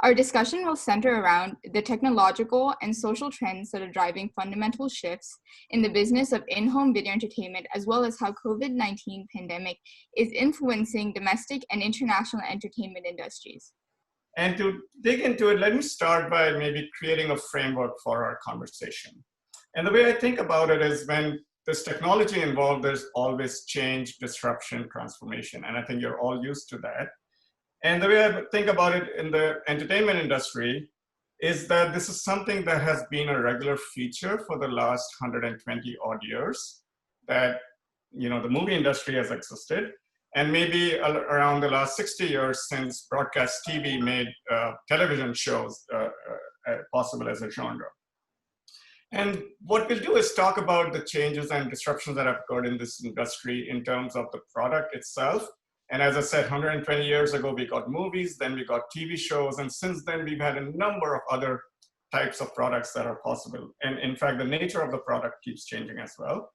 Our discussion will center around the technological and social trends that are driving fundamental shifts in the business of in-home video entertainment, as well as how COVID-19 pandemic is influencing domestic and international entertainment industries. And to dig into it, let me start by maybe creating a framework for our conversation. And the way I think about it is when there's technology involved, there's always change, disruption, transformation. And I think you're all used to that. And the way I think about it in the entertainment industry is that this is something that has been a regular feature for the last 120 odd years, that the movie industry has existed, and maybe around the last 60 years since broadcast TV made television shows possible as a genre. And what we'll do is talk about the changes and disruptions that have occurred in this industry in terms of the product itself. And as I said, 120 years ago, we got movies, then we got TV shows, and since then we've had a number of other types of products that are possible. And in fact, the nature of the product keeps changing as well.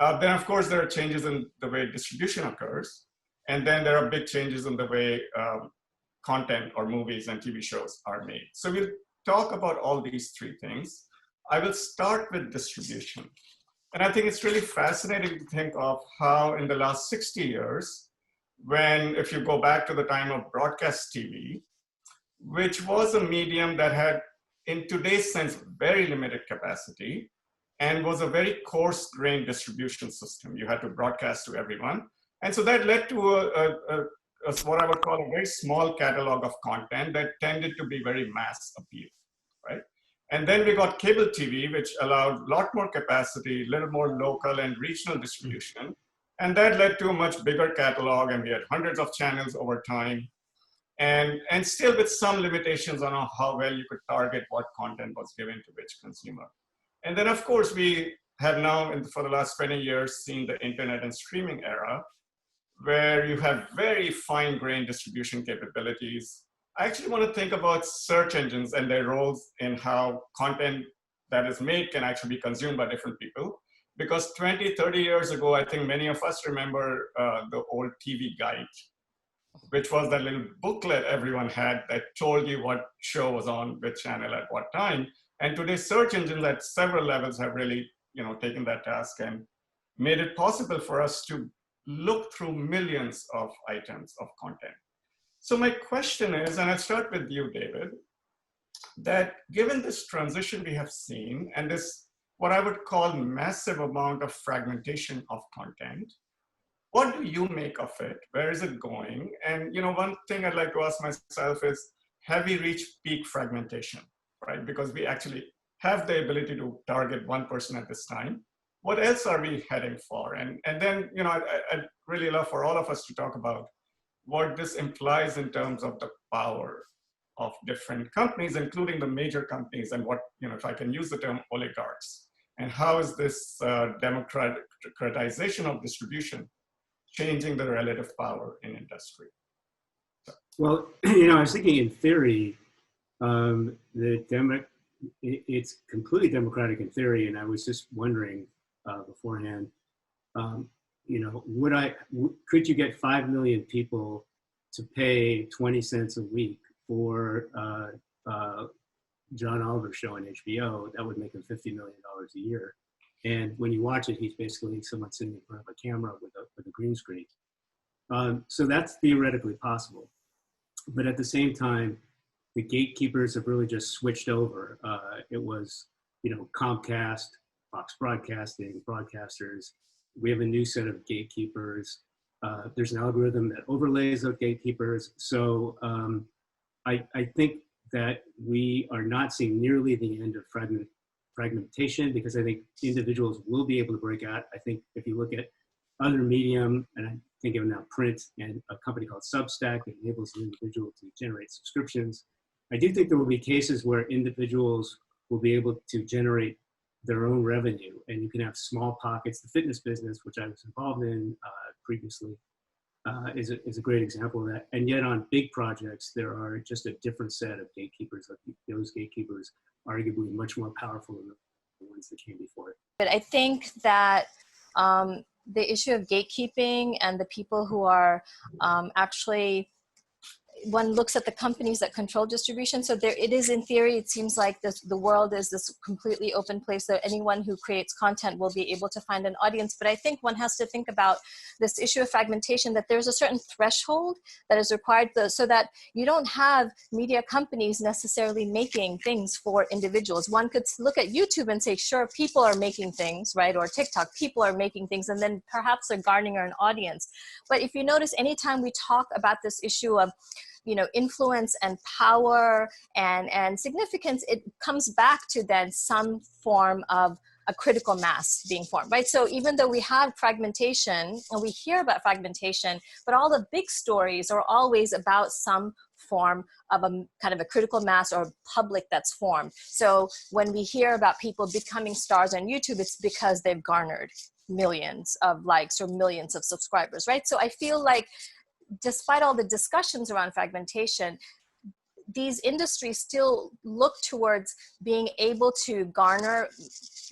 Then of course, there are changes in the way distribution occurs. And then there are big changes in the way content or movies and TV shows are made. So we'll talk about all these three things. I will start with distribution. And I think it's really fascinating to think of how in the last 60 years, if you go back to the time of broadcast TV, which was a medium that had, in today's sense, very limited capacity and was a very coarse-grained distribution system. You had to broadcast to everyone. And so that led to what I would call a very small catalog of content that tended to be very mass appeal, right? And then we got cable TV, which allowed a lot more capacity, a little more local and regional distribution. And that led to a much bigger catalog, and we had hundreds of channels over time, and still with some limitations on how well you could target what content was given to which consumer. And then, of course, we have now, for the last 20 years, seen the internet and streaming era, where you have very fine-grained distribution capabilities. I actually want to think about search engines and their roles in how content that is made can actually be consumed by different people. Because 20, 30 years ago, I think many of us remember the old TV guide, which was that little booklet everyone had that told you what show was on which channel at what time. And today's search engines at several levels have really taken that task and made it possible for us to look through millions of items of content. So my question is, and I'll start with you, David, that given this transition we have seen and this what I would call massive amount of fragmentation of content, what do you make of it? Where is it going? And one thing I'd like to ask myself is, have we reached peak fragmentation, right? Because we actually have the ability to target one person at this time. What else are we heading for? And then I'd really love for all of us to talk about what this implies in terms of the power of different companies, including the major companies, and what, if I can use the term oligarchs, and how is this democratization of distribution changing the relative power in industry? Well, I was thinking in theory, it's completely democratic in theory, and I was just wondering beforehand, could you get 5 million people to pay 20 cents a week for John Oliver's show on HBO? That would make him $50 million a year. And when you watch it, he's basically someone sitting in front of a camera with a green screen. So that's theoretically possible. But at the same time, the gatekeepers have really just switched over. It was, Comcast, Fox Broadcasting, broadcasters. We have a new set of gatekeepers. There's an algorithm that overlays those gatekeepers. So I think that we are not seeing nearly the end of fragmentation, because I think individuals will be able to break out. I think if you look at other medium, and I think of now print, and a company called Substack that enables an individual to generate subscriptions, I do think there will be cases where individuals will be able to generate their own revenue, and you can have small pockets. The fitness business, which I was involved in previously, is a great example of that. And yet on big projects, there are just a different set of gatekeepers. Those gatekeepers are arguably much more powerful than the ones that came before it. But I think that the issue of gatekeeping and the people who are actually one looks at the companies that control distribution. So there it is, in theory, it seems like the world is this completely open place that anyone who creates content will be able to find an audience. But I think one has to think about this issue of fragmentation, that there's a certain threshold that is required so that you don't have media companies necessarily making things for individuals. One could look at YouTube and say, sure, people are making things, right? Or TikTok, people are making things, and then perhaps they're garnering an audience. But if you notice, anytime we talk about this issue of, you know, influence and power and significance, it comes back to then some form of a critical mass being formed, right? So even though we have fragmentation, and we hear about fragmentation, but all the big stories are always about some form of a kind of a critical mass or public that's formed. So when we hear about people becoming stars on YouTube, it's because they've garnered millions of likes or millions of subscribers, right? So I feel like despite all the discussions around fragmentation, these industries still look towards being able to garner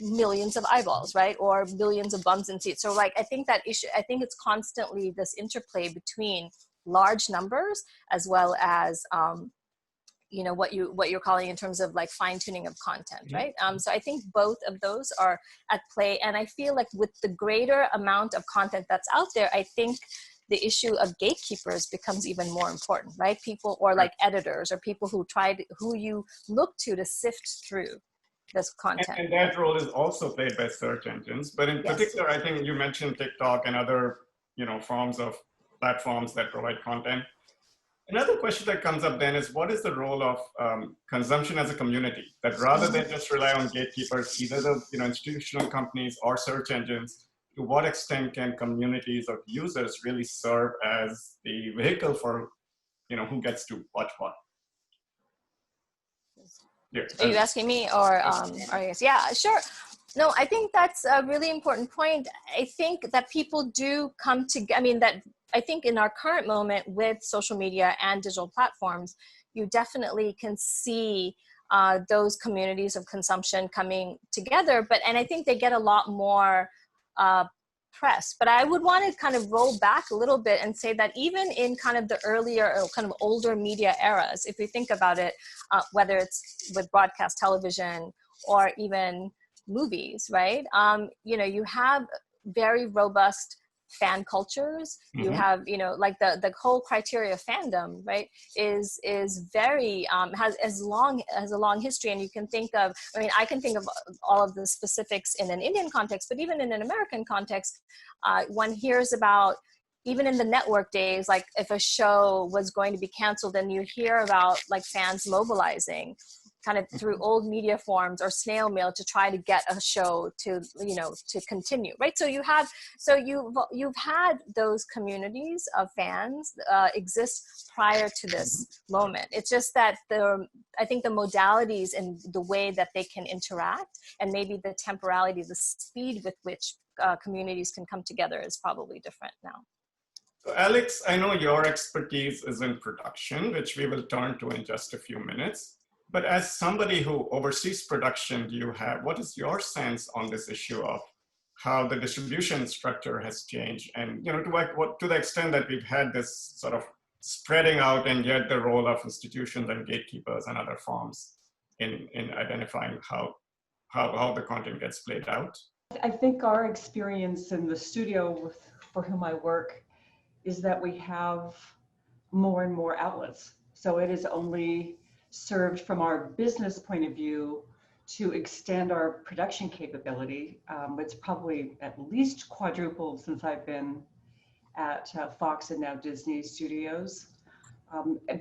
millions of eyeballs, right? Or millions of bums in seats. So like, I think that issue, I think it's constantly this interplay between large numbers as well as, you know, what you're calling in terms of like fine tuning of content, right? So I think both of those are at play. And I feel like with the greater amount of content that's out there, I think the issue of gatekeepers becomes even more important, right? People, or like editors, or people who who you look to sift through this content. And that role is also played by search engines. But in particular, I think you mentioned TikTok and other, you know, forms of platforms that provide content. Another question that comes up then is, what is the role of consumption as a community? That rather than just rely on gatekeepers, either the, you know, institutional companies or search engines, to what extent can communities of users really serve as the vehicle for, you know, who gets to watch what? Yeah. Are you asking me, or I guess, yeah, sure. No, I think that's a really important point. I think that people do come together. I mean, that I think in our current moment with social media and digital platforms, you definitely can see those communities of consumption coming together. And I think they get a lot more press. But I would want to kind of roll back a little bit and say that even in kind of the earlier or kind of older media eras, if we think about it, whether it's with broadcast television or even movies, right? You know, you have very robust fan cultures. You have, you know, like the whole criteria of fandom, right, is very has a long history. And you can think of, I mean, I can think of all of the specifics in an Indian context, but even in an American context, one hears about, even in the network days, like if a show was going to be canceled, and you hear about like fans mobilizing kind of through old media forms or snail mail to try to get a show to, you know, to continue, right? So you've had those communities of fans exist prior to this moment. It's just that I think the modalities and the way that they can interact, and maybe the temporality, the speed with which communities can come together is probably different now. So Alex, I know your expertise is in production, which we will turn to in just a few minutes. But as somebody who oversees production, what is your sense on this issue of how the distribution structure has changed? And, you know, to the extent that we've had this sort of spreading out, and yet the role of institutions and gatekeepers and other forms in identifying how the content gets played out? I think our experience in the studio for whom I work is that we have more and more outlets. So it is only served from our business point of view to extend our production capability. It's probably at least quadrupled since I've been at Fox and now Disney Studios,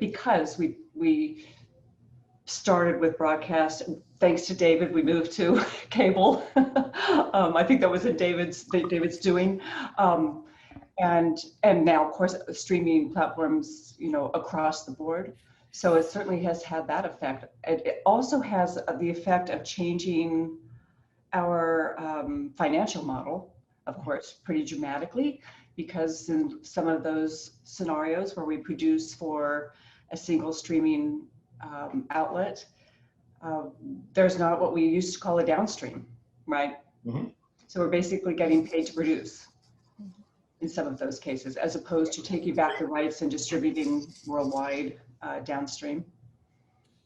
because we started with broadcast. Thanks to David, we moved to cable. I think that was in David's doing. And now, of course, streaming platforms, you know, across the board. So it certainly has had that effect. It also has the effect of changing our financial model, of course, pretty dramatically, because in some of those scenarios where we produce for a single streaming outlet, there's not what we used to call a downstream, right? So we're basically getting paid to produce. in some of those cases, as opposed to taking back the rights and distributing worldwide downstream.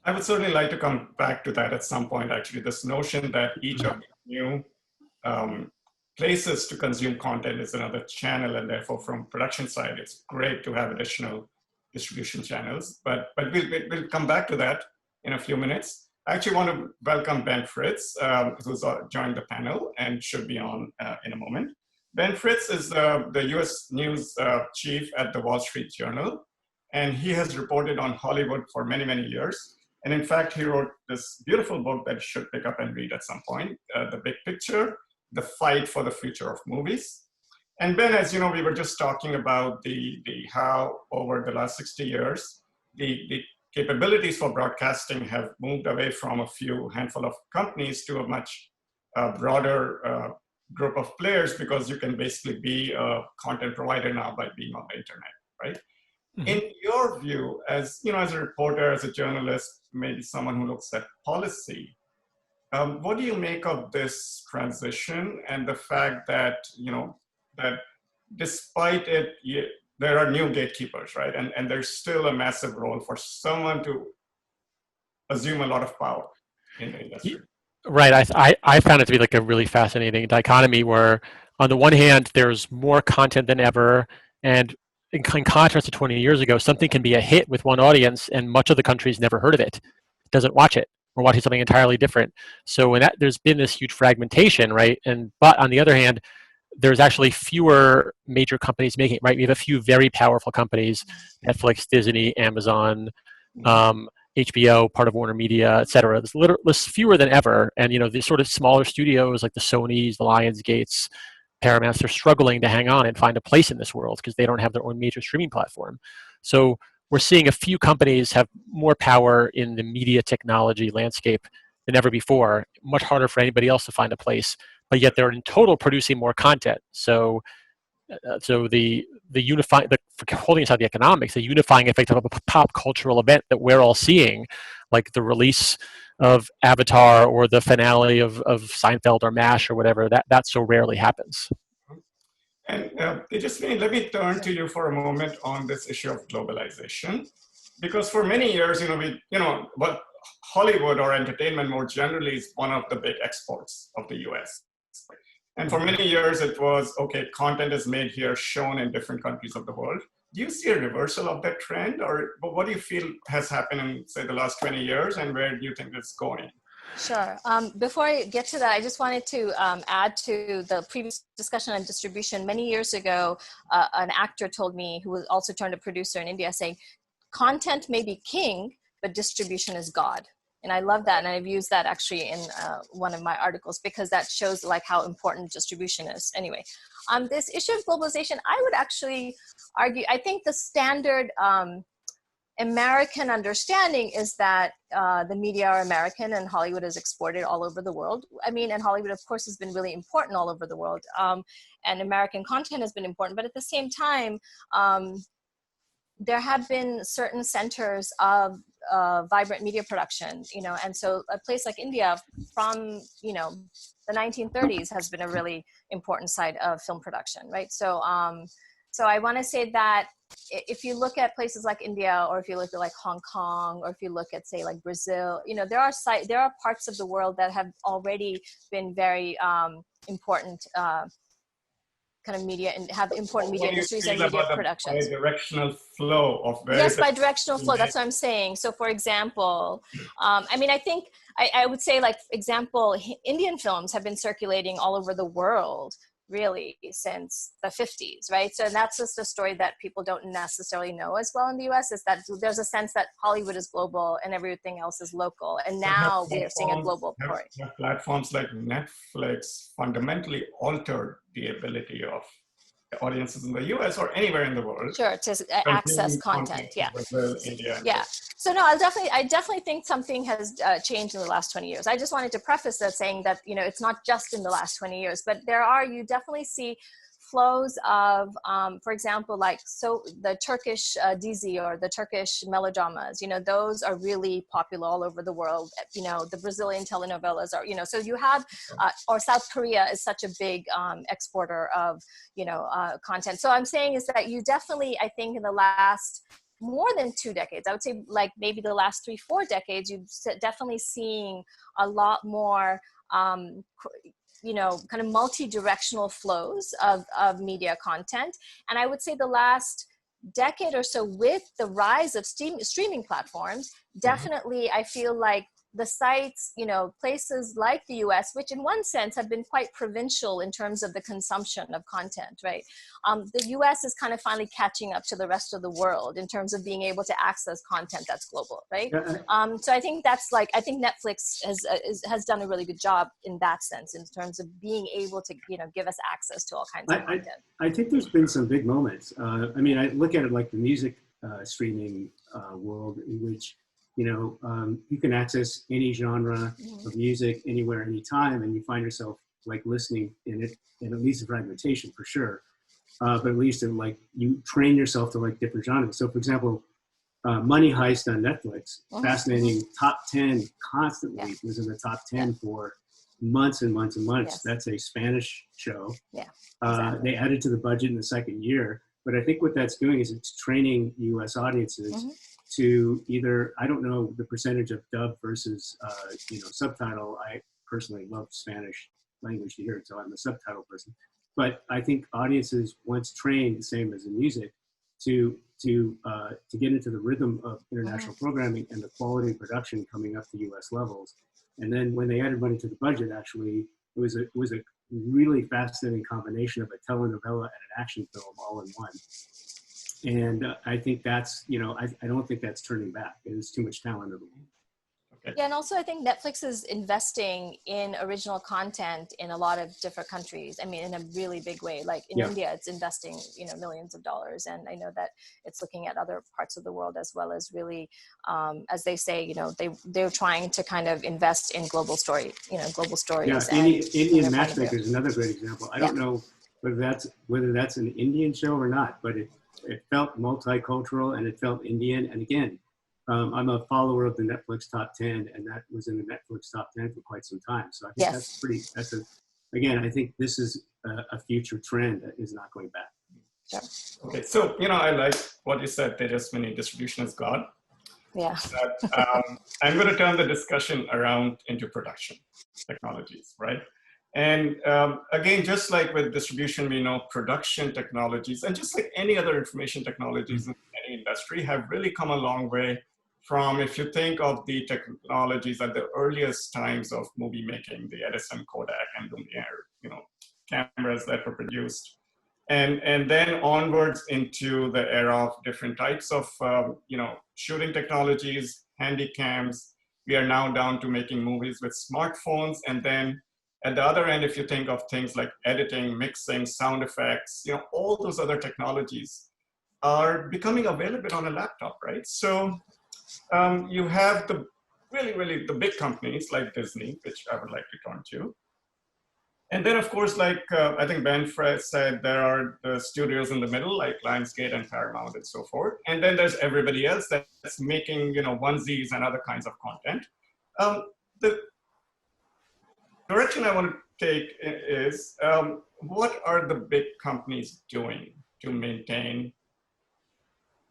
I would certainly like to come back to that at some point, actually, this notion that each of the new places to consume content is another channel, and therefore from production side, it's great to have additional distribution channels, but we'll come back to that in a few minutes. I actually want to welcome Ben Fritz, who's joined the panel and should be on in a moment. Ben Fritz is the US News chief at the Wall Street Journal, and he has reported on Hollywood for many, many years. And in fact, he wrote this beautiful book that you should pick up and read at some point, The Big Picture, The Fight for the Future of Movies. And Ben, as you know, we were just talking about the how over the last 60 years, the capabilities for broadcasting have moved away from a handful of companies to a much broader group of players, because you can basically be a content provider now by being on the internet, right? Mm-hmm. In your view, as you know, as a reporter, as a journalist, maybe someone who looks at policy, what do you make of this transition and the fact that, you know, that despite it, there are new gatekeepers, right? And there's still a massive role for someone to assume a lot of power in the industry. Right. I found it to be like a really fascinating dichotomy where on the one hand, there's more content than ever. And in contrast to 20 years ago, something can be a hit with one audience and much of the country's never heard of it, doesn't watch it. We're watching something entirely different. So when there's been this huge fragmentation, right? But on the other hand, there's actually fewer major companies making it, right? We have a few very powerful companies, Netflix, Disney, Amazon, HBO, part of Warner Media, et cetera. There's fewer than ever. And, you know, these sort of smaller studios like the Sonys, the Lionsgates, Paramounts, they're struggling to hang on and find a place in this world because they don't have their own major streaming platform. So we're seeing a few companies have more power in the media technology landscape than ever before. Much harder for anybody else to find a place, but yet they're in total producing more content. So the holding aside the economics, the unifying effect of a pop cultural event that we're all seeing, like the release of Avatar or the finale of Seinfeld or MASH or whatever, that so rarely happens. And let me turn to you for a moment on this issue of globalization, because for many years, but Hollywood or entertainment more generally is one of the big exports of the US. And for many years, it was, okay, content is made here, shown in different countries of the world. Do you see a reversal of that trend, or what do you feel has happened in, say, the last 20 years, and where do you think it's going? Sure. Before I get to that, I just wanted to add to the previous discussion on distribution. Many years ago, an actor told me, who was also turned a producer in India, saying, content may be king, but distribution is God. And I love that. And I've used that actually in one of my articles, because that shows like how important distribution is. Anyway, on this issue of globalization, I would actually argue, I think the standard American understanding is that the media are American and Hollywood is exported all over the world. I mean, and Hollywood, of course, has been really important all over the world. And American content has been important. But at the same time, there have been certain centers of vibrant media production, and so a place like India from, the 1930s has been a really important side of film production, right? So, so I want to say that if you look at places like India, or if you look at like Hong Kong, or if you look at, say, like Brazil, there are parts of the world that have already been very important kind of media and have important media industries and media productions. Bi-directional flow of yes, bi-directional flow. That's what I'm saying. So, for example, I mean, I think I would say, like, example, Indian films have been circulating all over the world really since the 50s, right? So that's just a story that people don't necessarily know as well in the US, is that there's a sense that Hollywood is global and everything else is local. And now we're seeing a global story. Have platforms like Netflix fundamentally altered the ability of audiences in the US or anywhere in the world? Sure, to access content, yeah. Brazil, India, yeah. So no, I definitely think something has changed in the last 20 years. I just wanted to preface that saying that, it's not just in the last 20 years, but you definitely see flows of, for example, like, so the Turkish dizi or the Turkish melodramas, you know, those are really popular all over the world. You know, the Brazilian telenovelas are, you know, so you have, or South Korea is such a big exporter of, you know, content. So I'm saying is that you definitely, I think in the last more than 2 decades, I would say like maybe the last 3-4 decades, you've definitely seeing a lot more, you know, kind of multi-directional flows of media content. And I would say the last decade or so, with the rise of streaming platforms, definitely I feel like the sites, you know, places like the US, which in one sense have been quite provincial in terms of the consumption of content, right? The US is kind of finally catching up to the rest of the world in terms of being able to access content that's global, right? So I think that's like, I think Netflix has done a really good job in that sense, in terms of being able to, you know, give us access to all kinds of content. I think there's been some big moments. I mean, I look at it like the music streaming world, in which, you know, you can access any genre of music anywhere, anytime, and you find yourself like listening in it, and at least a fragmentation for sure, but at least in like, you train yourself to like different genres. So for example, Money Heist on Netflix, fascinating, top 10 constantly, was in the top 10 for months and months and months. That's a Spanish show. Exactly. They added to the budget in the second year, but I think what that's doing is it's training US audiences to either, I don't know the percentage of dub versus, you know, subtitle. I personally love Spanish language to hear it, so I'm a subtitle person. But I think audiences, once trained, the same as in music, to get into the rhythm of international programming and the quality of production coming up to US levels. And then when they added money to the budget, actually, it was a really fascinating combination of a telenovela and an action film all in one. And I think that's, you know, I don't think that's turning back. There's too much talent in the world. Yeah, and also I think Netflix is investing in original content in a lot of different countries. I mean, in a really big way. Like in India, it's investing, you know, millions of dollars. And I know that it's looking at other parts of the world as well, as really, as they say, you know, they're trying to kind of invest in global stories. Yeah, Indian Matchmaker is another great example. I don't know whether that's an Indian show or not, but it felt multicultural and it felt Indian. And again, I'm a follower of the Netflix top 10, and that was in the Netflix top 10 for quite some time. So I think again, I think this is a future trend that is not going back. Sure. Okay, so, you know, I like what you said, Tejaswini, distribution is God. Yeah. But, I'm going to turn the discussion around into production technologies, right? And again, just like with distribution, we know production technologies, and just like any other information technologies in any industry, have really come a long way from, if you think of the technologies at the earliest times of movie making, the Edison, Kodak, and Luminare, you know, cameras that were produced. And then onwards into the era of different types of, you know, shooting technologies, handy cams. We are now down to making movies with smartphones. And then at the other end, if you think of things like editing, mixing, sound effects, you know, all those other technologies are becoming available on a laptop, right? So you have the really the big companies like Disney, which I would like to turn to. And then, of course, like I think Ben Fritz said, there are the studios in the middle, like Lionsgate and Paramount and so forth. And then there's everybody else that's making, you know, onesies and other kinds of content. The direction I want to take is, what are the big companies doing to maintain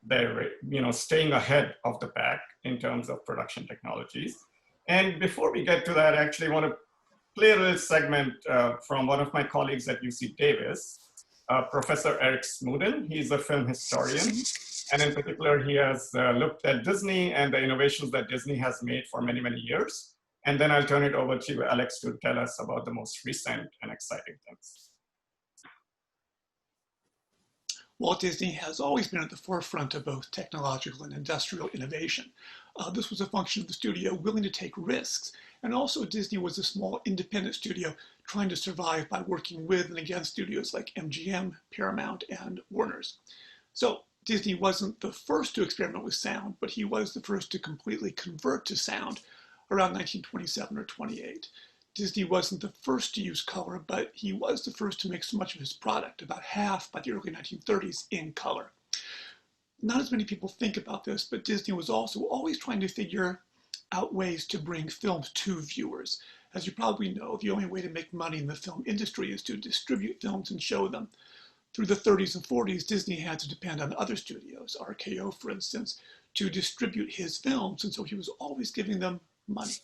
their, you know, staying ahead of the pack in terms of production technologies? And before we get to that, I actually want to play a little segment from one of my colleagues at UC Davis, Professor Eric Smoothen. He's a film historian. And in particular, he has looked at Disney and the innovations that Disney has made for many, many years. And then I'll turn it over to Alex to tell us about the most recent and exciting things. Walt Disney has always been at the forefront of both technological and industrial innovation. This was a function of the studio willing to take risks. And also Disney was a small independent studio trying to survive by working with and against studios like MGM, Paramount, and Warner's. So Disney wasn't the first to experiment with sound, but he was the first to completely convert to sound around 1927 or 28. Disney wasn't the first to use color, but he was the first to make so much of his product, about half by the early 1930s, in color. Not as many people think about this, but Disney was also always trying to figure out ways to bring films to viewers. As you probably know, the only way to make money in the film industry is to distribute films and show them. Through the 30s and 40s, Disney had to depend on other studios, RKO for instance, to distribute his films, and so he was always giving them money.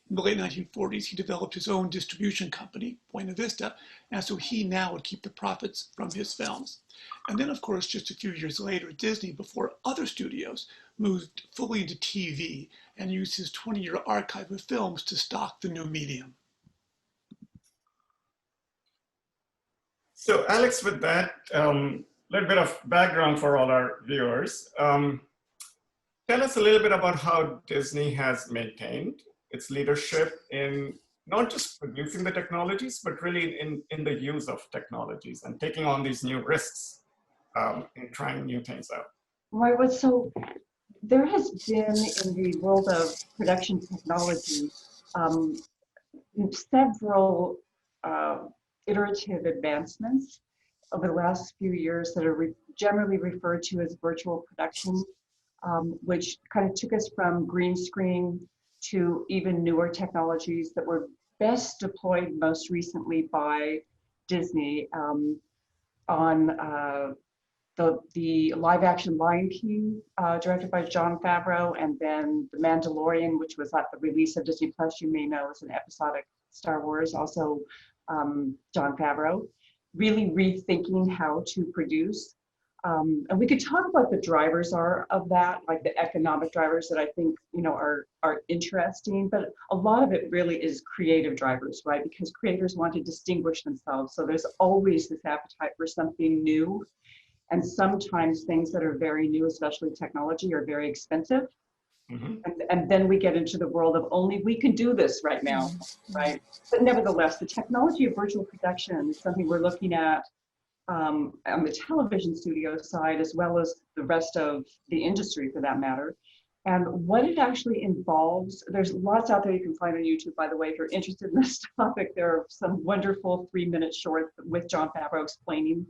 In the late 1940s, he developed his own distribution company, Buena Vista, and so he now would keep the profits from his films. And then, of course, just a few years later, Disney, before other studios, moved fully into TV and used his 20-year archive of films to stock the new medium. So Alex, with that, little bit of background for all our viewers. Tell us a little bit about how Disney has maintained its leadership in not just producing the technologies, but really in the use of technologies and taking on these new risks in trying new things out. Right, well, so there has been in the world of production technology several iterative advancements over the last few years that are generally referred to as virtual production, which kind of took us from green screen to even newer technologies that were best deployed most recently by Disney on the live action Lion King, directed by Jon Favreau, and then The Mandalorian, which was at the release of Disney Plus, you may know, as an episodic Star Wars, also Jon Favreau, really rethinking how to produce. And we could talk about the drivers of that, like the economic drivers that I think, are interesting, but a lot of it really is creative drivers, right? Because creators want to distinguish themselves. So there's always this appetite for something new. And sometimes things that are very new, especially technology, are very expensive. Mm-hmm. And then we get into the world of only we can do this right now, right? But nevertheless, the technology of virtual production is something we're looking at on the television studio side, as well as the rest of the industry for that matter. And what it actually involves, there's lots out there you can find on YouTube, by the way, if you're interested in this topic. There are some wonderful 3-minute shorts with Jon Favreau explaining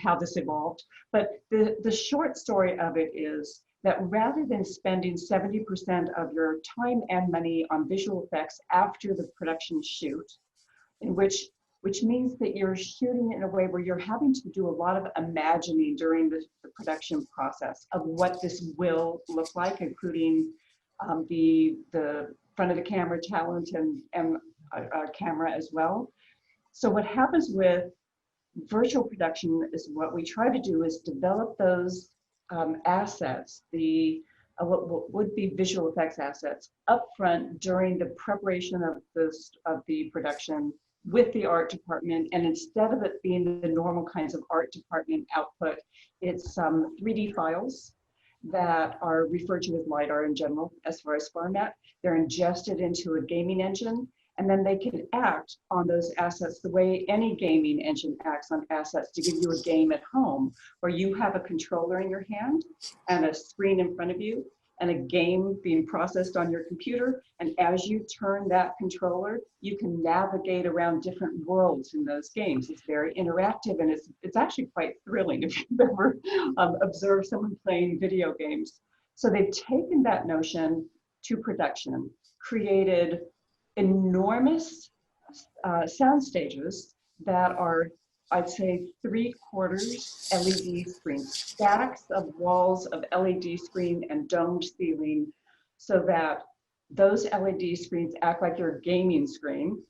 how this evolved. But the short story of it is that rather than spending 70% of your time and money on visual effects after the production shoot, in which means that you're shooting in a way where you're having to do a lot of imagining during the production process of what this will look like, including the front of the camera talent and camera as well. So what happens with virtual production is what we try to do is develop those assets, what would be visual effects assets, upfront during the preparation of the production with the art department. And instead of it being the normal kinds of art department output, it's 3D files that are referred to as LiDAR in general as far as format. They're ingested into a gaming engine, and then they can act on those assets the way any gaming engine acts on assets to give you a game at home, where you have a controller in your hand and a screen in front of you and a game being processed on your computer. And as you turn that controller, you can navigate around different worlds in those games. It's very interactive, and it's actually quite thrilling if you've ever observed someone playing video games. So they've taken that notion to production, created enormous sound stages that are, I'd say, 3/4 LED screens, stacks of walls of LED screen and domed ceiling, so that those LED screens act like your gaming screen.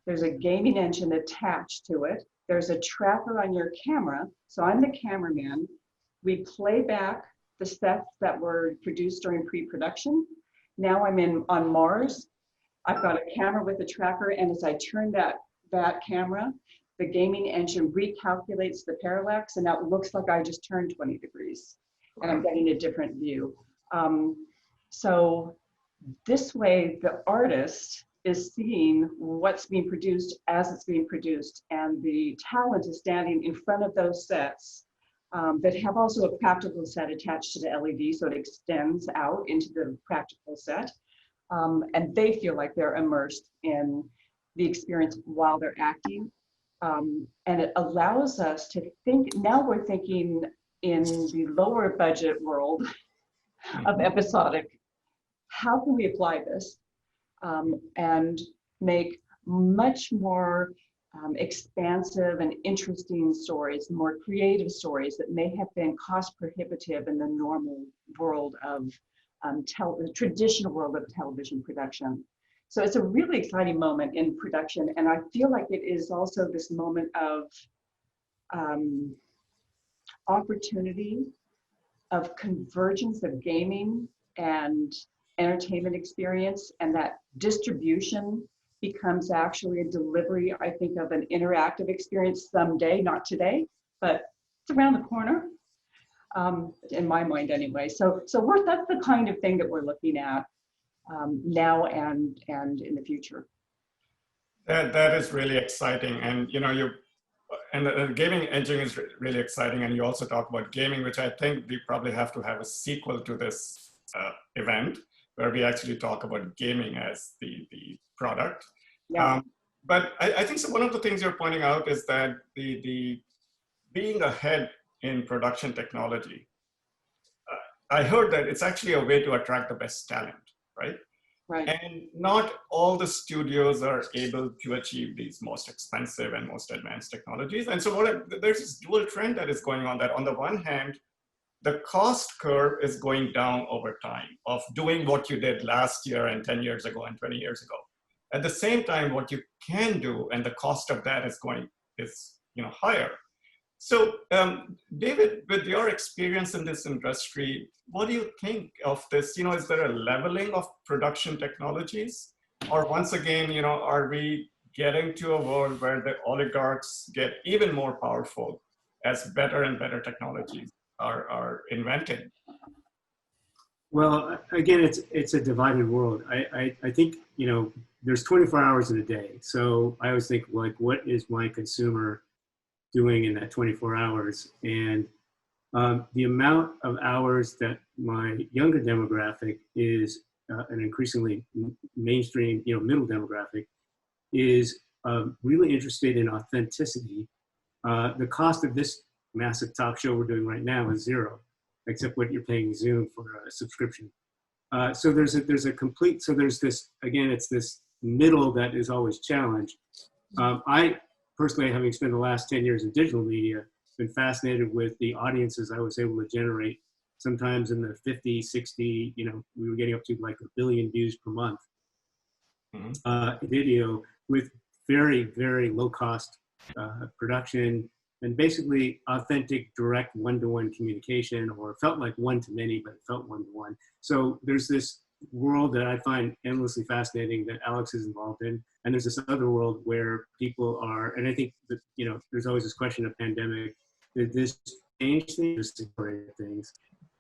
There's a gaming engine attached to it. There's a tracker on your camera. So I'm the cameraman. We play back the sets that were produced during pre-production. Now I'm on Mars. I've got a camera with a tracker, and as I turn that camera, the gaming engine recalculates the parallax, and now it looks like I just turned 20 degrees, and I'm getting a different view. So this way, the artist is seeing what's being produced as it's being produced, and the talent is standing in front of those sets that have also a practical set attached to the LED, so it extends out into the practical set. And they feel like they're immersed in the experience while they're acting. And it allows us to think, now we're thinking in the lower budget world of episodic, how can we apply this and make much more expansive and interesting stories, more creative stories that may have been cost prohibitive in the normal world of the traditional world of television production. So it's a really exciting moment in production, and I feel like it is also this moment of opportunity, of convergence of gaming and entertainment experience, and that distribution becomes actually a delivery, I think, of an interactive experience someday, not today, but it's around the corner, in my mind anyway. So that's the kind of thing that we're looking at now and in the future. That is really exciting, and the gaming engine is really exciting. And you also talk about gaming, which I think we probably have to have a sequel to this event, where we actually talk about gaming as the product. Yeah. But I think so one of the things you're pointing out is that the being ahead in production technology, I heard that it's actually a way to attract the best talent, right? Right. And not all the studios are able to achieve these most expensive and most advanced technologies. And so there's this dual trend that is going on, that on the one hand, the cost curve is going down over time of doing what you did last year and 10 years ago and 20 years ago. At the same time, what you can do and the cost of that is higher. So David, with your experience in this industry, what do you think of this? Is there a leveling of production technologies? Or once again, are we getting to a world where the oligarchs get even more powerful as better and better technologies are invented? Well, again, it's a divided world. I think, there's 24 hours in a day. So I always think, like, what is my consumer doing in that 24 hours? And the amount of hours that my younger demographic is an increasingly mainstream, middle demographic is really interested in authenticity. The cost of this massive talk show we're doing right now is zero, except what you're paying Zoom for a subscription. So there's this, again, it's this middle that is always challenged. I personally, having spent the last 10 years in digital media, been fascinated with the audiences I was able to generate, sometimes in the 50, 60, we were getting up to like 1 billion views per month. Video with very, very low cost production, and basically authentic, direct one-to-one communication, or felt like one-to-many, but it felt one-to-one. So there's this world that I find endlessly fascinating that Alex is involved in. And there's this other world where people are, and I think that, there's always this question of pandemic, did this change things, accelerate things?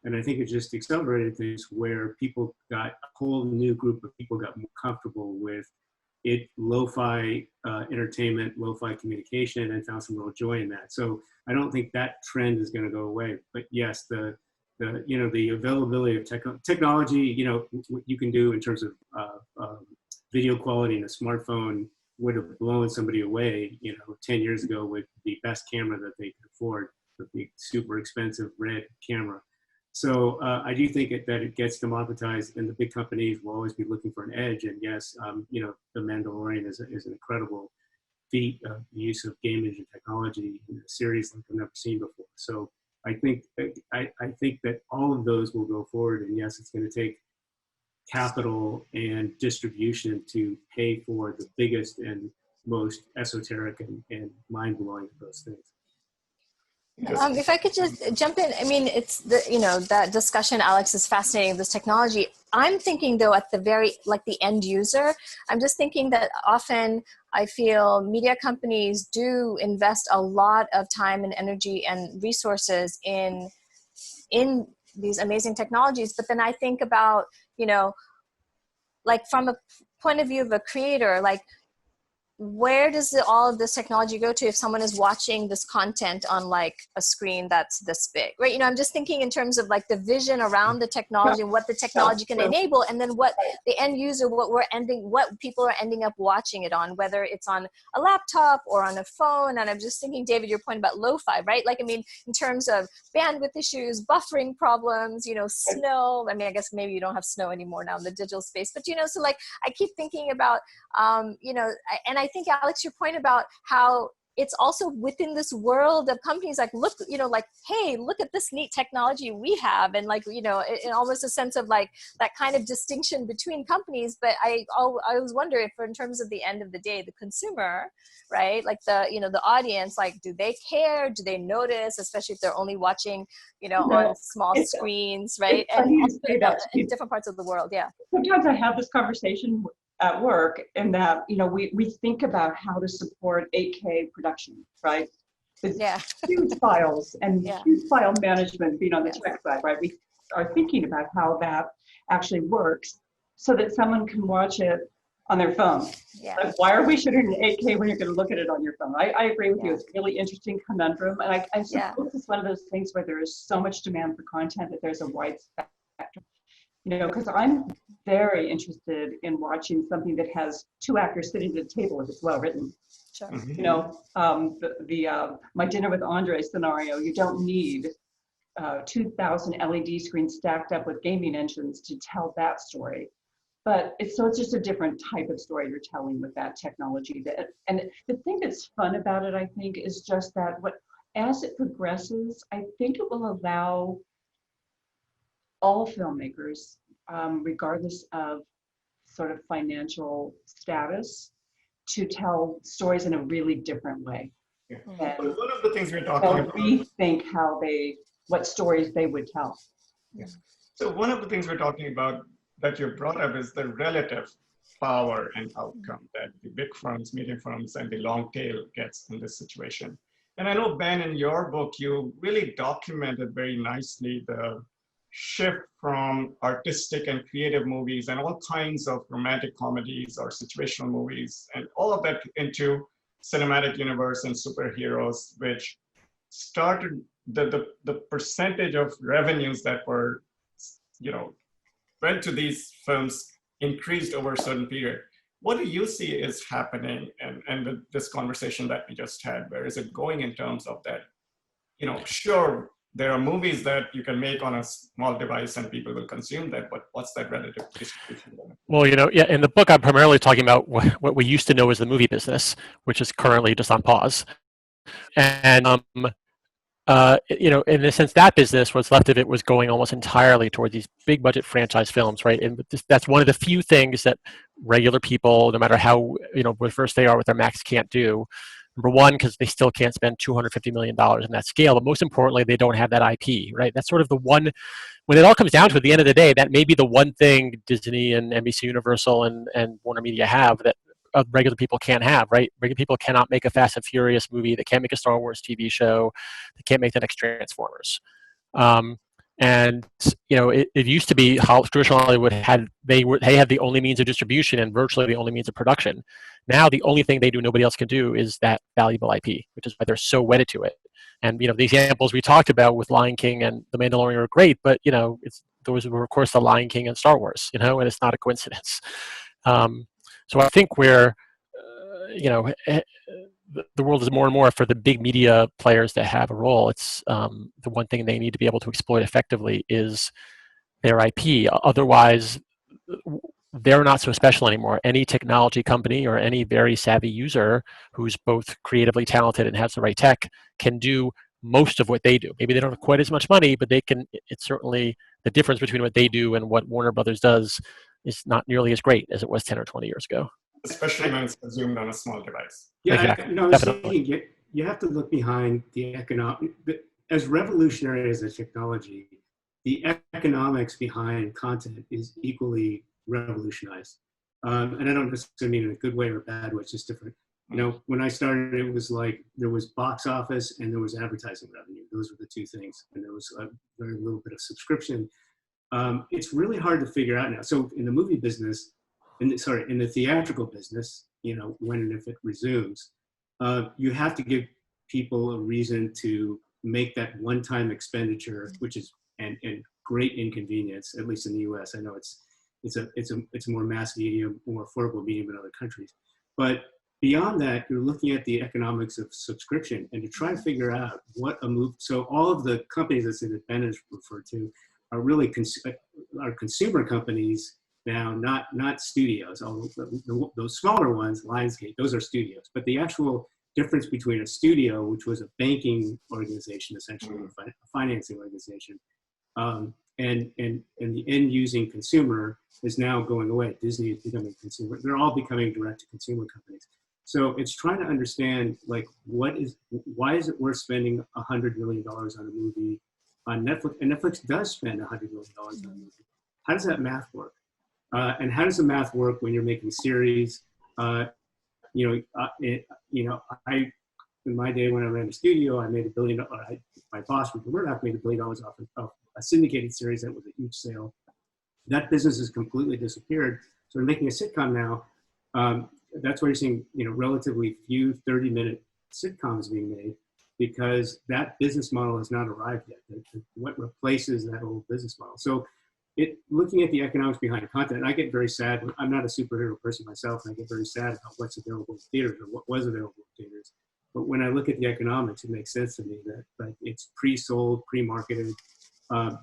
And I think it just accelerated things where people got, a whole new group of people got more comfortable with it, lo-fi entertainment, lo-fi communication, and found some real joy in that. So I don't think that trend is going to go away. But yes, the availability of technology, what you can do in terms of video quality in a smartphone would have blown somebody away, 10 years ago with the best camera that they could afford, with the super expensive red camera. So I do think that it gets democratized, and the big companies will always be looking for an edge. And yes, The Mandalorian is an incredible feat of the use of game engine technology in a series like I've never seen before. So I think that all of those will go forward. And yes, it's going to take capital and distribution to pay for the biggest and most esoteric and mind-blowing of those things. If I could just jump in, I mean, it's that discussion, Alex, is fascinating, this technology. I'm thinking though, at the the end user, I'm just thinking that often I feel media companies do invest a lot of time and energy and resources in these amazing technologies. But then I think about, from a point of view of a creator, where does all of this technology go to if someone is watching this content on like a screen that's this big, right? You know, I'm just thinking in terms of like the vision around the technology and what the technology can enable, and then what the end user, what people are ending up watching it on, whether it's on a laptop or on a phone. And I'm just thinking, David, your point about lo-fi, right? Like, I mean, in terms of bandwidth issues, buffering problems, you know, snow. I mean, I guess maybe you don't have snow anymore now in the digital space, but, you know, so like, I keep thinking about, you know, and I think, Alex, your point about how it's also within this world of companies, like, look, you know, like, hey, look at this neat technology we have. And like, you know, in almost a sense of like that kind of distinction between companies. But I always wonder if in terms of the end of the day, the consumer, right? Like the, you know, the audience, like, do they care? Do they notice, especially if they're only watching, you know, on small screens, right? And in different parts of the world. Yeah. Sometimes I have this conversation at work, and that, you know, we think about how to support 8K production, right? With huge files and huge file management being on the tech side, right? We are thinking about how that actually works so that someone can watch it on their phone. Like, why are we shooting in 8K when you're going to look at it on your phone? I agree with you. It's a really interesting conundrum. And I suppose it's one of those things where there is so much demand for content that there's a wide spectrum. You know, because I'm very interested in watching something that has two actors sitting at a table if it's well written. Sure. You know, my dinner with Andre scenario, you don't need 2,000 LED screens stacked up with gaming engines to tell that story. But it's just a different type of story you're telling with that technology. And the thing that's fun about it, I think, is just that as it progresses, I think it will allow all filmmakers, regardless of sort of financial status, to tell stories in a really different way. Yeah. One of the things we're talking about, rethink what stories they would tell. Yeah. So one of the things we're talking about that you brought up is the relative power and outcome that the big firms, medium firms, and the long tail gets in this situation. And I know, Ben, in your book, you really documented very nicely the shift from artistic and creative movies and all kinds of romantic comedies or situational movies and all of that into cinematic universe and superheroes, which started the percentage of revenues that were, you know, went to these films increased over a certain period. What do you see is happening and this conversation that we just had? Where is it going in terms of that? You know, sure, there are movies that you can make on a small device and people will consume that, but what's that relative distribution? Well, you know, yeah, in the book, I'm primarily talking about what we used to know as the movie business, which is currently just on pause. And, you know, in a sense, that business, what's left of it was going almost entirely toward these big budget franchise films, right? And that's one of the few things that regular people, no matter how, you know, reverse they are with their Macs, can't do. Number one, because they still can't spend $250 million in that scale. But most importantly, they don't have that IP, right? That's sort of the one, when it all comes down to it, at the end of the day, that may be the one thing Disney and NBC Universal and Warner Media have that regular people can't have, right? Regular people cannot make a Fast and Furious movie. They can't make a Star Wars TV show. They can't make the next Transformers. And you know, it used to be how traditional Hollywood had they had the only means of distribution and virtually the only means of production. Now the only thing they do nobody else can do is that valuable IP, which is why they're so wedded to it. And you know, the examples we talked about with Lion King and The Mandalorian are great, but you know, those were of course the Lion King and Star Wars, you know, and it's not a coincidence. So I think we're, you know, the world is more and more for the big media players that have a role. It's the one thing they need to be able to exploit effectively is their IP. Otherwise, they're not so special anymore. Any technology company or any very savvy user who's both creatively talented and has the right tech can do most of what they do. Maybe they don't have quite as much money, but they can. It's certainly the difference between what they do and what Warner Brothers does is not nearly as great as it was 10 or 20 years ago. Especially when it's consumed on a small device. Yeah, exactly. you know, I was thinking you have to look behind the economic, as revolutionary as the technology, the economics behind content is equally revolutionized. And I don't necessarily mean in a good way or a bad way, it's just different. You know, when I started, it was like there was box office and there was advertising revenue. Those were the two things. And there was a very little bit of subscription. It's really hard to figure out now. So in the movie business, in the theatrical business, when and if it resumes, you have to give people a reason to make that one-time expenditure, which is and great inconvenience, at least in the U.S. I know it's a more mass medium, more affordable medium in other countries, but beyond that, you're looking at the economics of subscription and to try to figure out what a move. So all of the companies that Ben has referred to are really are consumer companies now, not studios. Although those smaller ones, Lionsgate, those are studios. But the actual difference between a studio, which was a banking organization, essentially a financing organization, and the end-using consumer is now going away. Disney is becoming consumer. They're all becoming direct-to-consumer companies. So it's trying to understand, like, why is it worth spending $100 million on a movie on Netflix? And Netflix does spend $100 million on a movie. How does that math work? And how does the math work when you're making series? I in my day when I ran a studio, I made $1 billion. My boss, Rupert Murdoch, made $1 billion off of a syndicated series that was a huge sale. That business has completely disappeared. So we're making a sitcom now. That's why you're seeing, relatively few 30-minute sitcoms being made, because that business model has not arrived yet. What replaces that old business model? So looking at the economics behind content, and I get very sad. I'm not a superhero person myself, and I get very sad about what's available in theaters or what was available in theaters. But when I look at the economics, it makes sense to me that it's pre-sold, pre-marketed,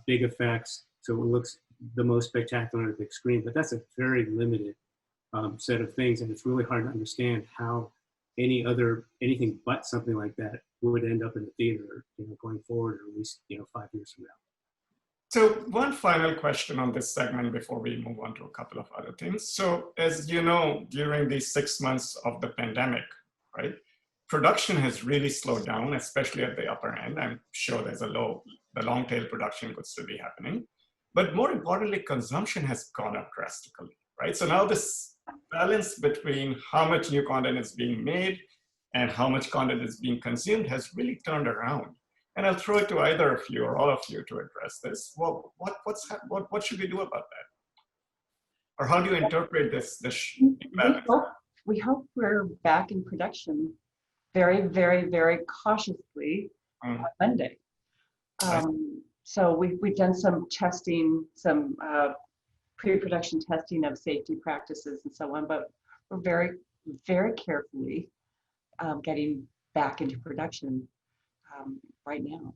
big effects, so it looks the most spectacular on a big screen. But that's a very limited set of things, and it's really hard to understand how anything but something like that would end up in the theater, going forward, or at least 5 years from now. So one final question on this segment before we move on to a couple of other things. So as you know, during these 6 months of the pandemic, right, production has really slowed down, especially at the upper end. I'm sure the long tail production could still be happening. But more importantly, consumption has gone up drastically, right? So now this balance between how much new content is being made and how much content is being consumed has really turned around. And I'll throw it to either of you or all of you to address this. Well, what should we do about that? Or how do you interpret this imbalance? We hope we're back in production very, very, very cautiously on Monday. So we've done some testing, some pre-production testing of safety practices and so on, but we're very, very carefully getting back into production right now.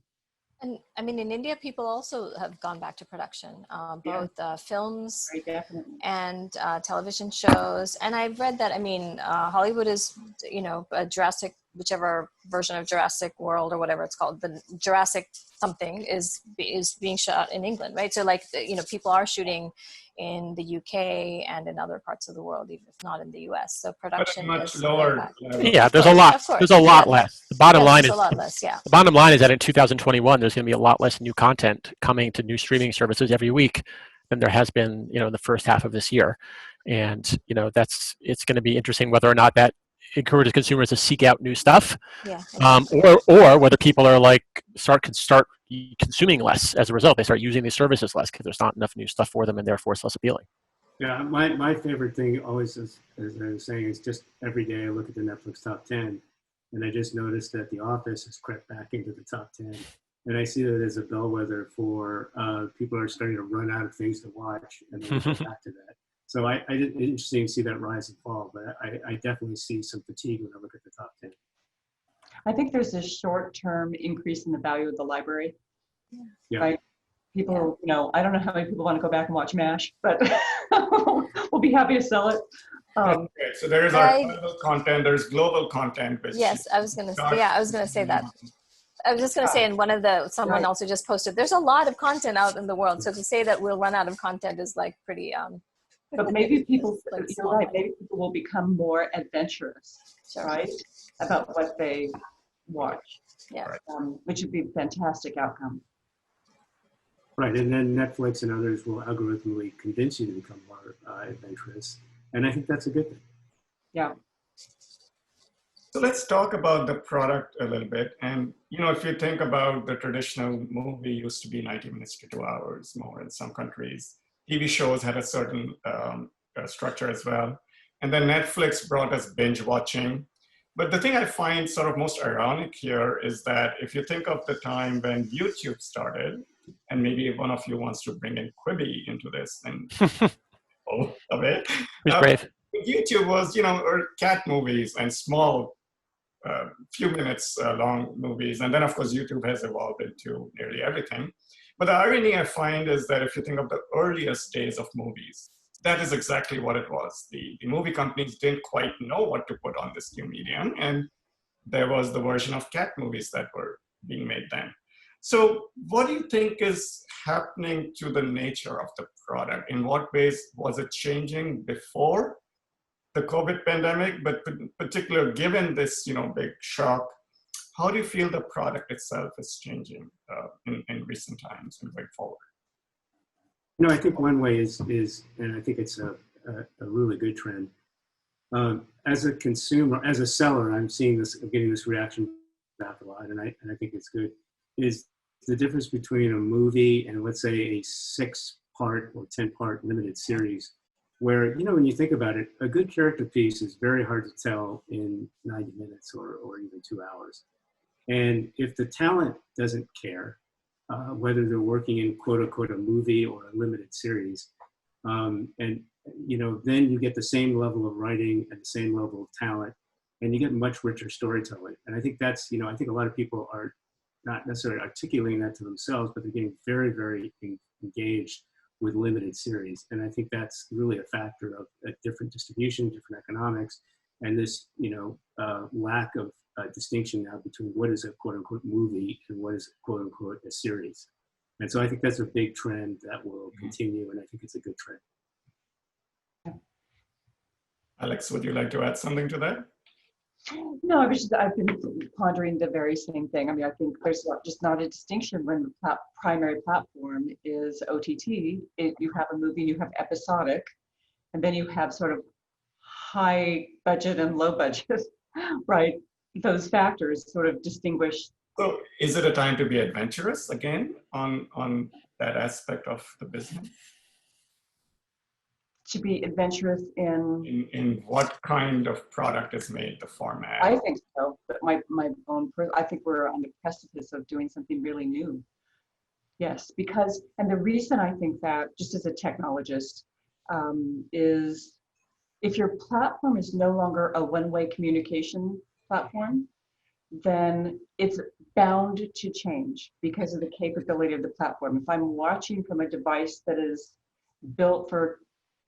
And I mean, in India, people also have gone back to production, both films and television shows. And I've read that, I mean, Hollywood is, a Jurassic, whichever version of Jurassic World or whatever it's called, the Jurassic something is being shot in England, right? So like, people are shooting in the UK and in other parts of the world, even if not in the US. So production much is lower. Yeah, there's a lot. There's a lot less. The bottom line is a lot less. Yeah. The bottom line is that in 2021, there's going to be a lot less new content coming to new streaming services every week than there has been, in the first half of this year. And it's going to be interesting whether or not that encourages consumers to seek out new stuff, or whether people are like start consuming less as a result. They start using these services less because there's not enough new stuff for them, and therefore it's less appealing. Yeah, my favorite thing always is, as I was saying, is just every day I look at the Netflix top 10, and I just noticed that The Office has crept back into the top 10, and I see that as a bellwether for people are starting to run out of things to watch, and then go back to that. So it's interesting to see that rise and fall, but I definitely see some fatigue when I look at the top 10. I think there's a short-term increase in the value of the library. Yeah. Right? People, I don't know how many people want to go back and watch MASH, but we'll be happy to sell it. Okay, so there is archival content, there's global content. Yes, I was going to say that. I was just going to say, and someone also just posted, there's a lot of content out in the world. So to say that we'll run out of content is like pretty, but maybe people, you're right, maybe people will become more adventurous, right, about what they watch, which would be a fantastic outcome. Right, and then Netflix and others will algorithmically convince you to become more adventurous, and I think that's a good thing. Yeah. So let's talk about the product a little bit. And, if you think about the traditional movie used to be 90 minutes to 2 hours more in some countries. TV shows had a certain structure as well. And then Netflix brought us binge watching. But the thing I find sort of most ironic here is that if you think of the time when YouTube started, and maybe one of you wants to bring in Quibi into this, then away. Who's brave? YouTube was, or cat movies and small, few minutes long movies. And then, of course, YouTube has evolved into nearly everything. But the irony I find is that if you think of the earliest days of movies, that is exactly what it was. The movie companies didn't quite know what to put on this new medium. And there was the version of cat movies that were being made then. So what do you think is happening to the nature of the product? In what ways was it changing before the COVID pandemic, but particularly given this big shock, how do you feel the product itself is changing in recent times and going forward? No, I think one way is, and I think it's a really good trend. As a consumer, as a seller, I'm seeing this, I'm getting this reaction back a lot, and I think it's good, is the difference between a movie and, let's say, a 6-part or 10-part limited series, where, when you think about it, a good character piece is very hard to tell in 90 minutes or even 2 hours. And if the talent doesn't care, whether they're working in quote unquote a movie or a limited series, and then you get the same level of writing and the same level of talent, and you get much richer storytelling. And I think that's, I think a lot of people are not necessarily articulating that to themselves, but they're getting very, very engaged with limited series. And I think that's really a factor of a different distribution, different economics, and this, lack of distinction now between what is a quote unquote movie and what is quote unquote a series. And so I think that's a big trend that will continue, and I think it's a good trend. Alex, would you like to add something to that? No, I've been pondering the very same thing. I mean, I think there's just not a distinction when the primary platform is OTT. You have a movie, you have episodic, and then you have sort of high budget and low budget, right? Those factors sort of distinguish. So is it a time to be adventurous again on that aspect of the business? To be adventurous in what kind of product is made, the format? I think so, but my own, I think we're on the precipice of doing something really new. Yes, because, and the reason I think that, just as a technologist, is if your platform is no longer a one-way communication platform, then it's bound to change because of the capability of the platform. If I'm watching from a device that is built for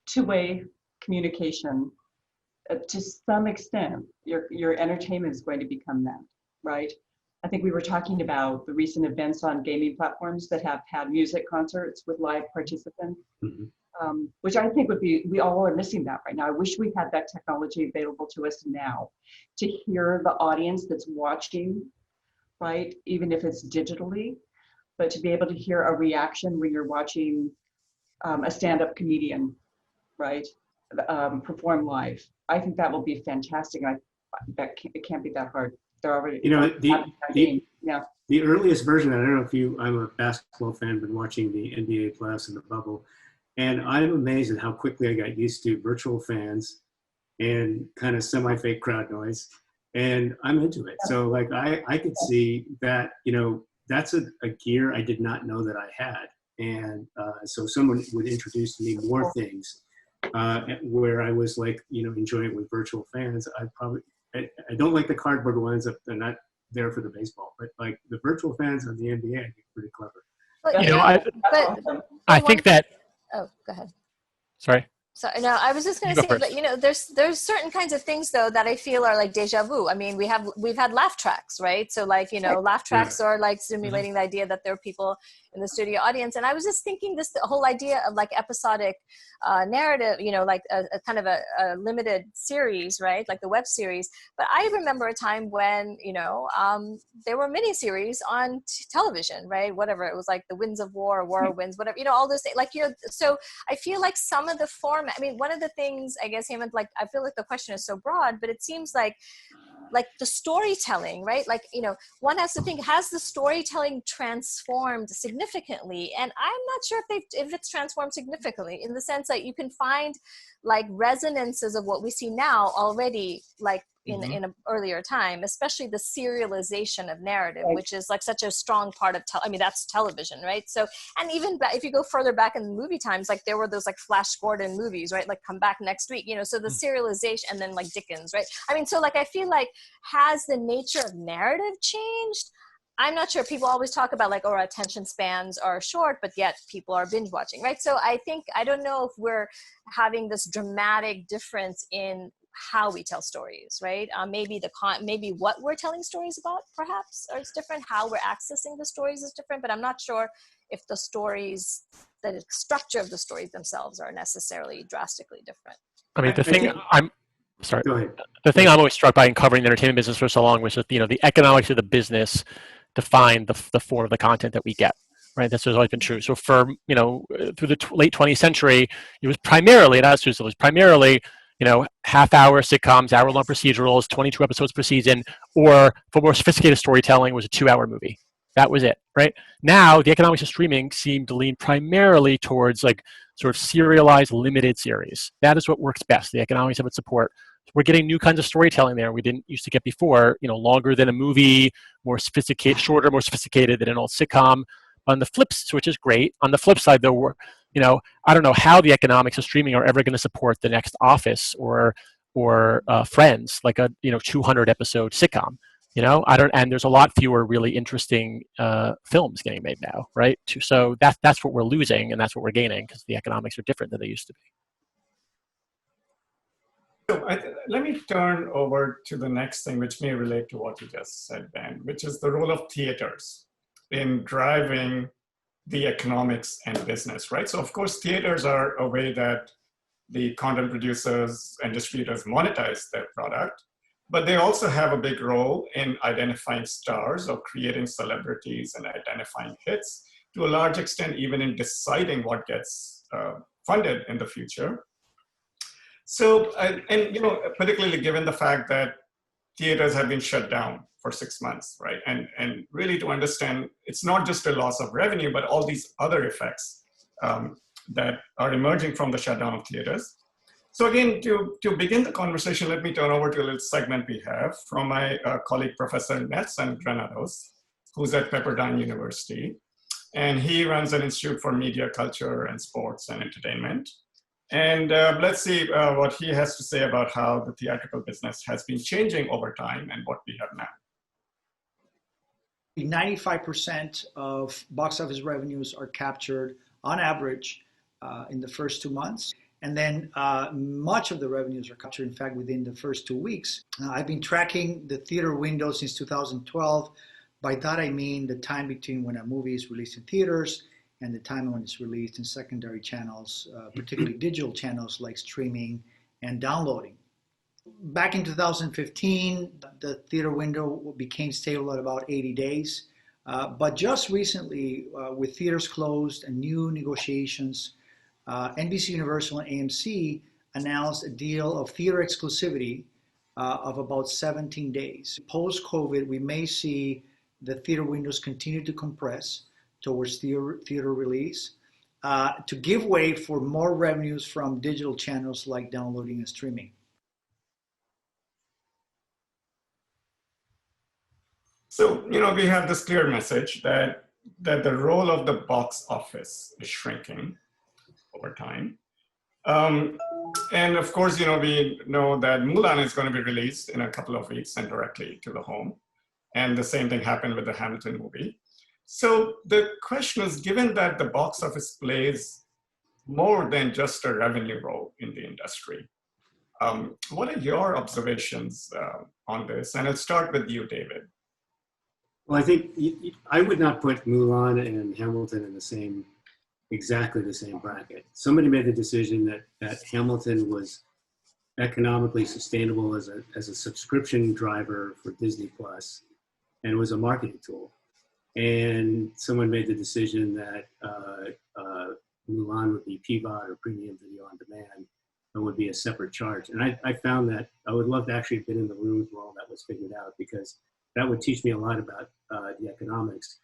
two-way communication, to some extent, your entertainment is going to become that, right? I think we were talking about the recent events on gaming platforms that have had music concerts with live participants, which I think would be, we all are missing that right now. I wish we had that technology available to us now to hear the audience that's watching, right? Even if it's digitally, but to be able to hear a reaction when you're watching a stand-up comedian, right, perform live. I think that will be fantastic. It can't be that hard. They're already, the earliest version, I don't know if I'm a basketball fan, been watching the NBA playoffs in the bubble, and I'm amazed at how quickly I got used to virtual fans and kind of semi-fake crowd noise, and I'm into it. So like I could see that, that's a gear I did not know that I had. And so someone would introduce to me more things where I was like, enjoying it with virtual fans. I don't like the cardboard ones. They're not there for the baseball, but like the virtual fans on the NBA, I think pretty clever. I think that. Oh, go ahead. Sorry. So no, I was just going to say that there's certain kinds of things though that I feel are like deja vu. I mean, we've had laugh tracks, right? So like laugh tracks are like simulating the idea that there are people in the studio audience. And I was just thinking the whole idea of like episodic narrative, like a kind of a limited series, right? Like the web series. But I remember a time when there were mini series on television, right? Whatever it was, like The Winds of War, War of Winds, whatever, all those things. Like so I feel like some of the format. I mean, one of the things, I guess, Hemant, like, I feel like the question is so broad, but it seems like like the storytelling, right? Like, you know, one has to think, has the storytelling transformed significantly? And I'm not sure if it's transformed significantly, in the sense that you can find like resonances of what we see now already, like in an earlier time, especially the serialization of narrative, which is like such a strong part of, I mean, that's television, right? So, and even if you go further back in movie times, like there were those like Flash Gordon movies, right? Like Come Back Next Week, you know, so the serialization, and then like Dickens, right? I mean, so like, I feel like, has the nature of narrative changed? I'm not sure. People always talk about like, oh, our attention spans are short, but yet people are binge watching, right? So I think, I don't know if we're having this dramatic difference in how we tell stories, right? Maybe maybe what we're telling stories about perhaps is different. How we're accessing the stories is different, but I'm not sure if the stories, the structure of the stories themselves are necessarily drastically different. I mean, the thing sorry. Go ahead. The thing I'm always struck by in covering the entertainment business for so long was that, you know, the economics of the business define the form of the content that we get, right? That's always been true. So for, you know, through the late 20th century, it was primarily, you know, half-hour sitcoms, hour-long procedurals, 22 episodes per season, or for more sophisticated storytelling was a 2-hour movie. That was it, right? Now, the economics of streaming seem to lean primarily towards like sort of serialized limited series. That is what works best. The economics of its support. We're getting new kinds of storytelling there we didn't used to get before, you know, longer than a movie, more sophisticated, shorter, more sophisticated than an old sitcom. On the flips, which is great. On the flip side, though, we're, you know, I don't know how the economics of streaming are ever going to support the next Office or Friends, like a, you know, 200 episode sitcom. You know, and there's a lot fewer really interesting films getting made now, right? So that's what we're losing, and that's what we're gaining, because the economics are different than they used to be. So let me turn over to the next thing, which may relate to what you just said, Ben, which is the role of theaters in driving the economics and business, right? So of course, theaters are a way that the content producers and distributors monetize their product, but they also have a big role in identifying stars or creating celebrities and identifying hits, to a large extent, even in deciding what gets funded in the future. So, and you know, particularly given the fact that theaters have been shut down for 6 months, right? And really to understand, it's not just a loss of revenue, but all these other effects that are emerging from the shutdown of theaters. So again, to begin the conversation, let me turn over to a little segment we have from my colleague, Professor Nelson Granados, who's at Pepperdine University. And he runs an Institute for Media, Culture, and Sports and Entertainment. And let's see what he has to say about how the theatrical business has been changing over time and what we have now. 95% of box office revenues are captured on average in the first 2 months. And then much of the revenues are captured, in fact, within the first 2 weeks. I've been tracking the theater window since 2012. By that, I mean the time between when a movie is released in theaters and the time when it's released in secondary channels, particularly digital channels like streaming and downloading. Back in 2015, the theater window became stable at about 80 days. But just recently, with theaters closed and new negotiations, NBC Universal and AMC announced a deal of theater exclusivity of about 17 days. Post-COVID, we may see the theater windows continue to compress towards theater release to give way for more revenues from digital channels like downloading and streaming. So, you know, we have this clear message that the role of the box office is shrinking over time. And of course, you know, we know that Mulan is going to be released in a couple of weeks and directly to the home. And the same thing happened with the Hamilton movie. So the question is, given that the box office plays more than just a revenue role in the industry, what are your observations on this? And I'll start with you, David. Well, I think I would not put Mulan and Hamilton in exactly the same bracket. Somebody made the decision that Hamilton was economically sustainable as a subscription driver for Disney Plus, and was a marketing tool. And someone made the decision that Mulan would be PVOD or premium video on demand, would be a separate charge. And I found that I would love to actually have been in the rooms where all that was figured out, because that would teach me a lot about the economics.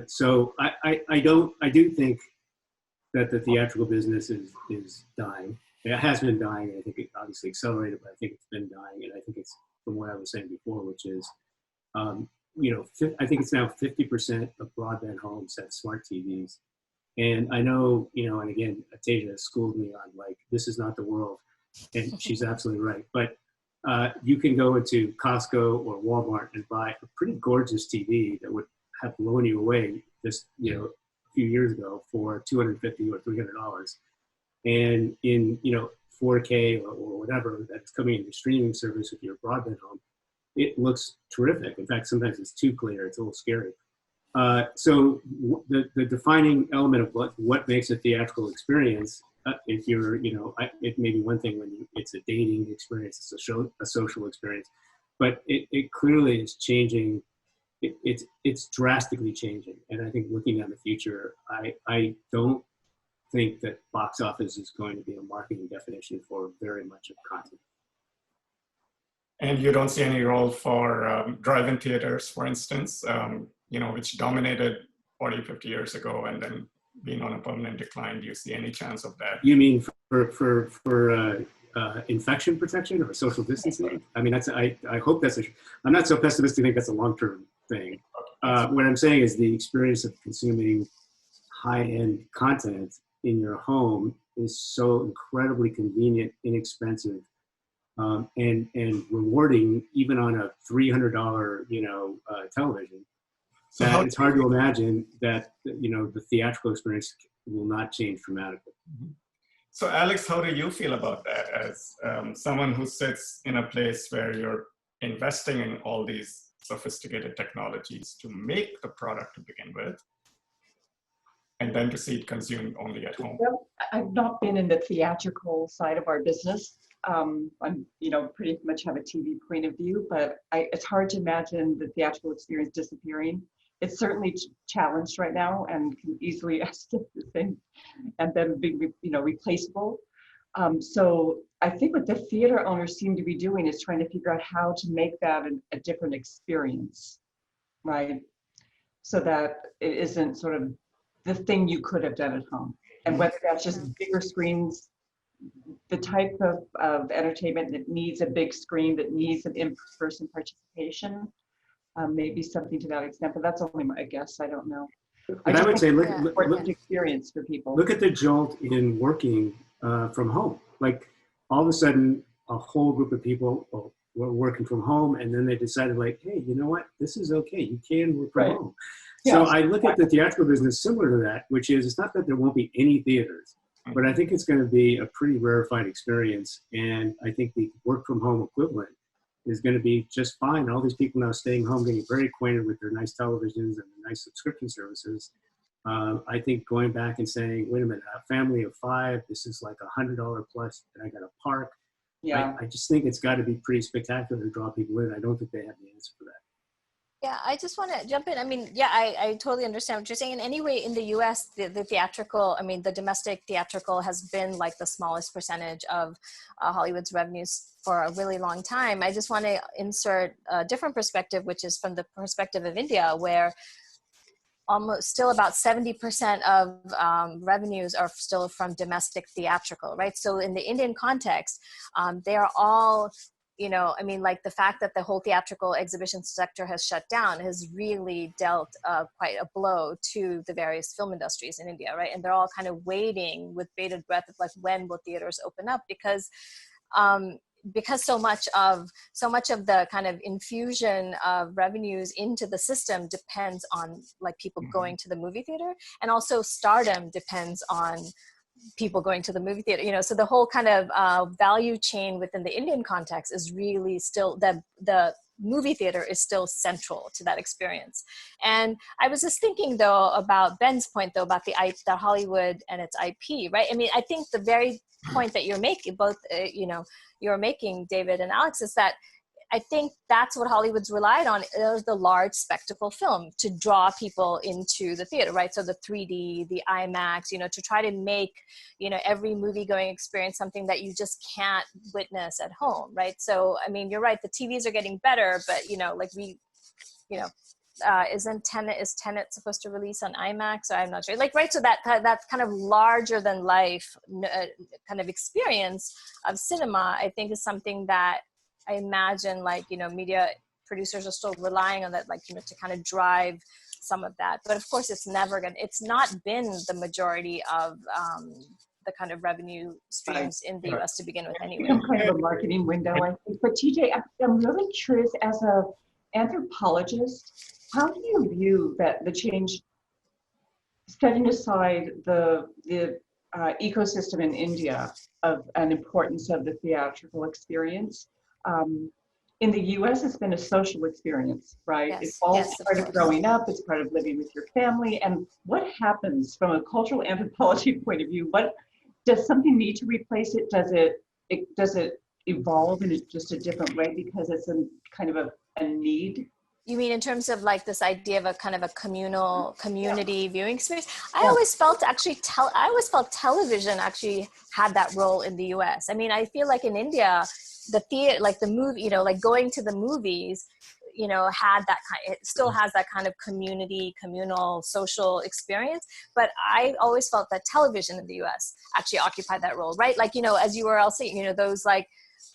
So I do think that the theatrical business is dying. It has been dying, and I think it obviously accelerated, but I think it's been dying. And I think it's from what I was saying before, which is, I think it's now 50% of broadband homes have smart TVs. And I know, and again, Atasia schooled me on, like, this is not the world. And she's absolutely right. But you can go into Costco or Walmart and buy a pretty gorgeous TV that would have blown you away just, a few years ago for $250 or $300. And in, 4K or whatever that's coming into streaming service with your broadband home, it looks terrific. In fact, sometimes it's too clear. It's a little scary. So the defining element of what makes a theatrical experience, if you're, it may be one thing when it's a dating experience, it's a social experience, but it clearly is changing. It's drastically changing. And I think looking at the future, I don't think that box office is going to be a marketing definition for very much of content. And you don't see any role for drive-in theaters, for instance, which dominated 40, 50 years ago and then being on a permanent decline. Do you see any chance of that? You mean for infection protection or social distancing? I mean, I hope I'm not so pessimistic to think that's a long-term thing. What I'm saying is the experience of consuming high-end content in your home is so incredibly convenient, inexpensive, and rewarding, even on a $300, television. So it's hard to imagine that, the theatrical experience will not change dramatically. So Alex, how do you feel about that as someone who sits in a place where you're investing in all these sophisticated technologies to make the product to begin with, and then to see it consumed only at home? Well, I've not been in the theatrical side of our business. I'm, pretty much have a TV point of view, but it's hard to imagine the theatrical experience disappearing. It's certainly challenged right now and can easily escape the thing and then be, replaceable. So I think what the theater owners seem to be doing is trying to figure out how to make that a different experience, right? So that it isn't sort of the thing you could have done at home. And whether that's just bigger screens, the type of entertainment that needs a big screen, that needs an in-person participation, maybe something to that extent, but that's only my guess. I don't know. But I would say, look experience for people. Look at the jolt in working from home. Like, all of a sudden, a whole group of people were working from home, and then they decided, like, hey, you know what? This is okay. You can work from home. Yeah. So I look at the theatrical business similar to that, which is, it's not that there won't be any theaters, but I think it's going to be a pretty rarefied experience. And I think the work from home equivalent is going to be just fine. All these people now staying home, getting very acquainted with their nice televisions and nice subscription services. I think going back and saying, wait a minute, a family of 5, this is like $100 plus, and I got a park. Yeah. I just think it's got to be pretty spectacular to draw people in. I don't think they have the answer for that. Yeah, I just want to jump in. I mean, yeah, I totally understand what you're saying. And anyway, in the US, the theatrical, the domestic theatrical has been like the smallest percentage of Hollywood's revenues for a really long time. I just want to insert a different perspective, which is from the perspective of India, where almost still about 70% of revenues are still from domestic theatrical, right? So in the Indian context, they are all, like the fact that the whole theatrical exhibition sector has shut down has really dealt quite a blow to the various film industries in India, right? And they're all kind of waiting with bated breath of like, when will theaters open up? Because so much of the kind of infusion of revenues into the system depends on like people going to the movie theater, and also stardom depends on people going to the movie theater, so the whole kind of value chain within the Indian context is really still, the movie theater is still central to that experience. And I was just thinking though about Ben's point though about the Hollywood and its IP, right? I think the very point that you're making, both, you're making, David and Alex, is that I think that's what Hollywood's relied on, is the large spectacle film to draw people into the theater, right? So the 3D, the IMAX, to try to make, every movie going experience something that you just can't witness at home, right? So, I mean, you're right, the TVs are getting better, but, is Tenet supposed to release on IMAX? Or I'm not sure. Right. So that kind of larger than life kind of experience of cinema, I think, is something that I imagine, media producers are still relying on that, to kind of drive some of that. But of course, it's not been the majority of the kind of revenue streams in the US to begin with anyway. It's kind of a marketing window, I think. But TJ, I'm really curious, as an anthropologist, how do you view that the change, setting aside the ecosystem in India of an importance of the theatrical experience? In the US, it's been a social experience, right? Yes, it's all yes, part of growing up, it's part of living with your family. And what happens from a cultural anthropology point of view? Does something need to replace it? Does it evolve in just a different way because it's a kind of a need? You mean in terms of this idea of a kind of a community viewing experience? I always felt television actually had that role in the US. I mean, I feel like in India, the theater, the movie, going to the movies, had that it still has that kind of communal, social experience. But I always felt that television in the US actually occupied that role, right? As you were all saying, those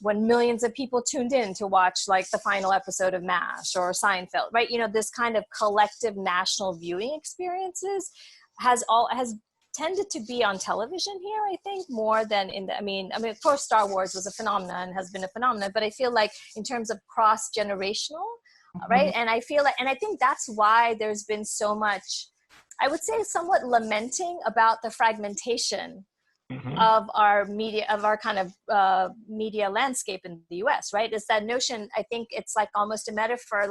when millions of people tuned in to watch the final episode of MASH or Seinfeld, right? This kind of collective national viewing experiences has tended to be on television here, I think, more than I mean, of course, Star Wars was a phenomenon and has been a phenomenon, but I feel like in terms of cross-generational, right? And I feel and I think that's why there's been so much, I would say, somewhat lamenting about the fragmentation of our media, of our kind of media landscape in the US, right? It's that notion, I think it's almost a metaphor,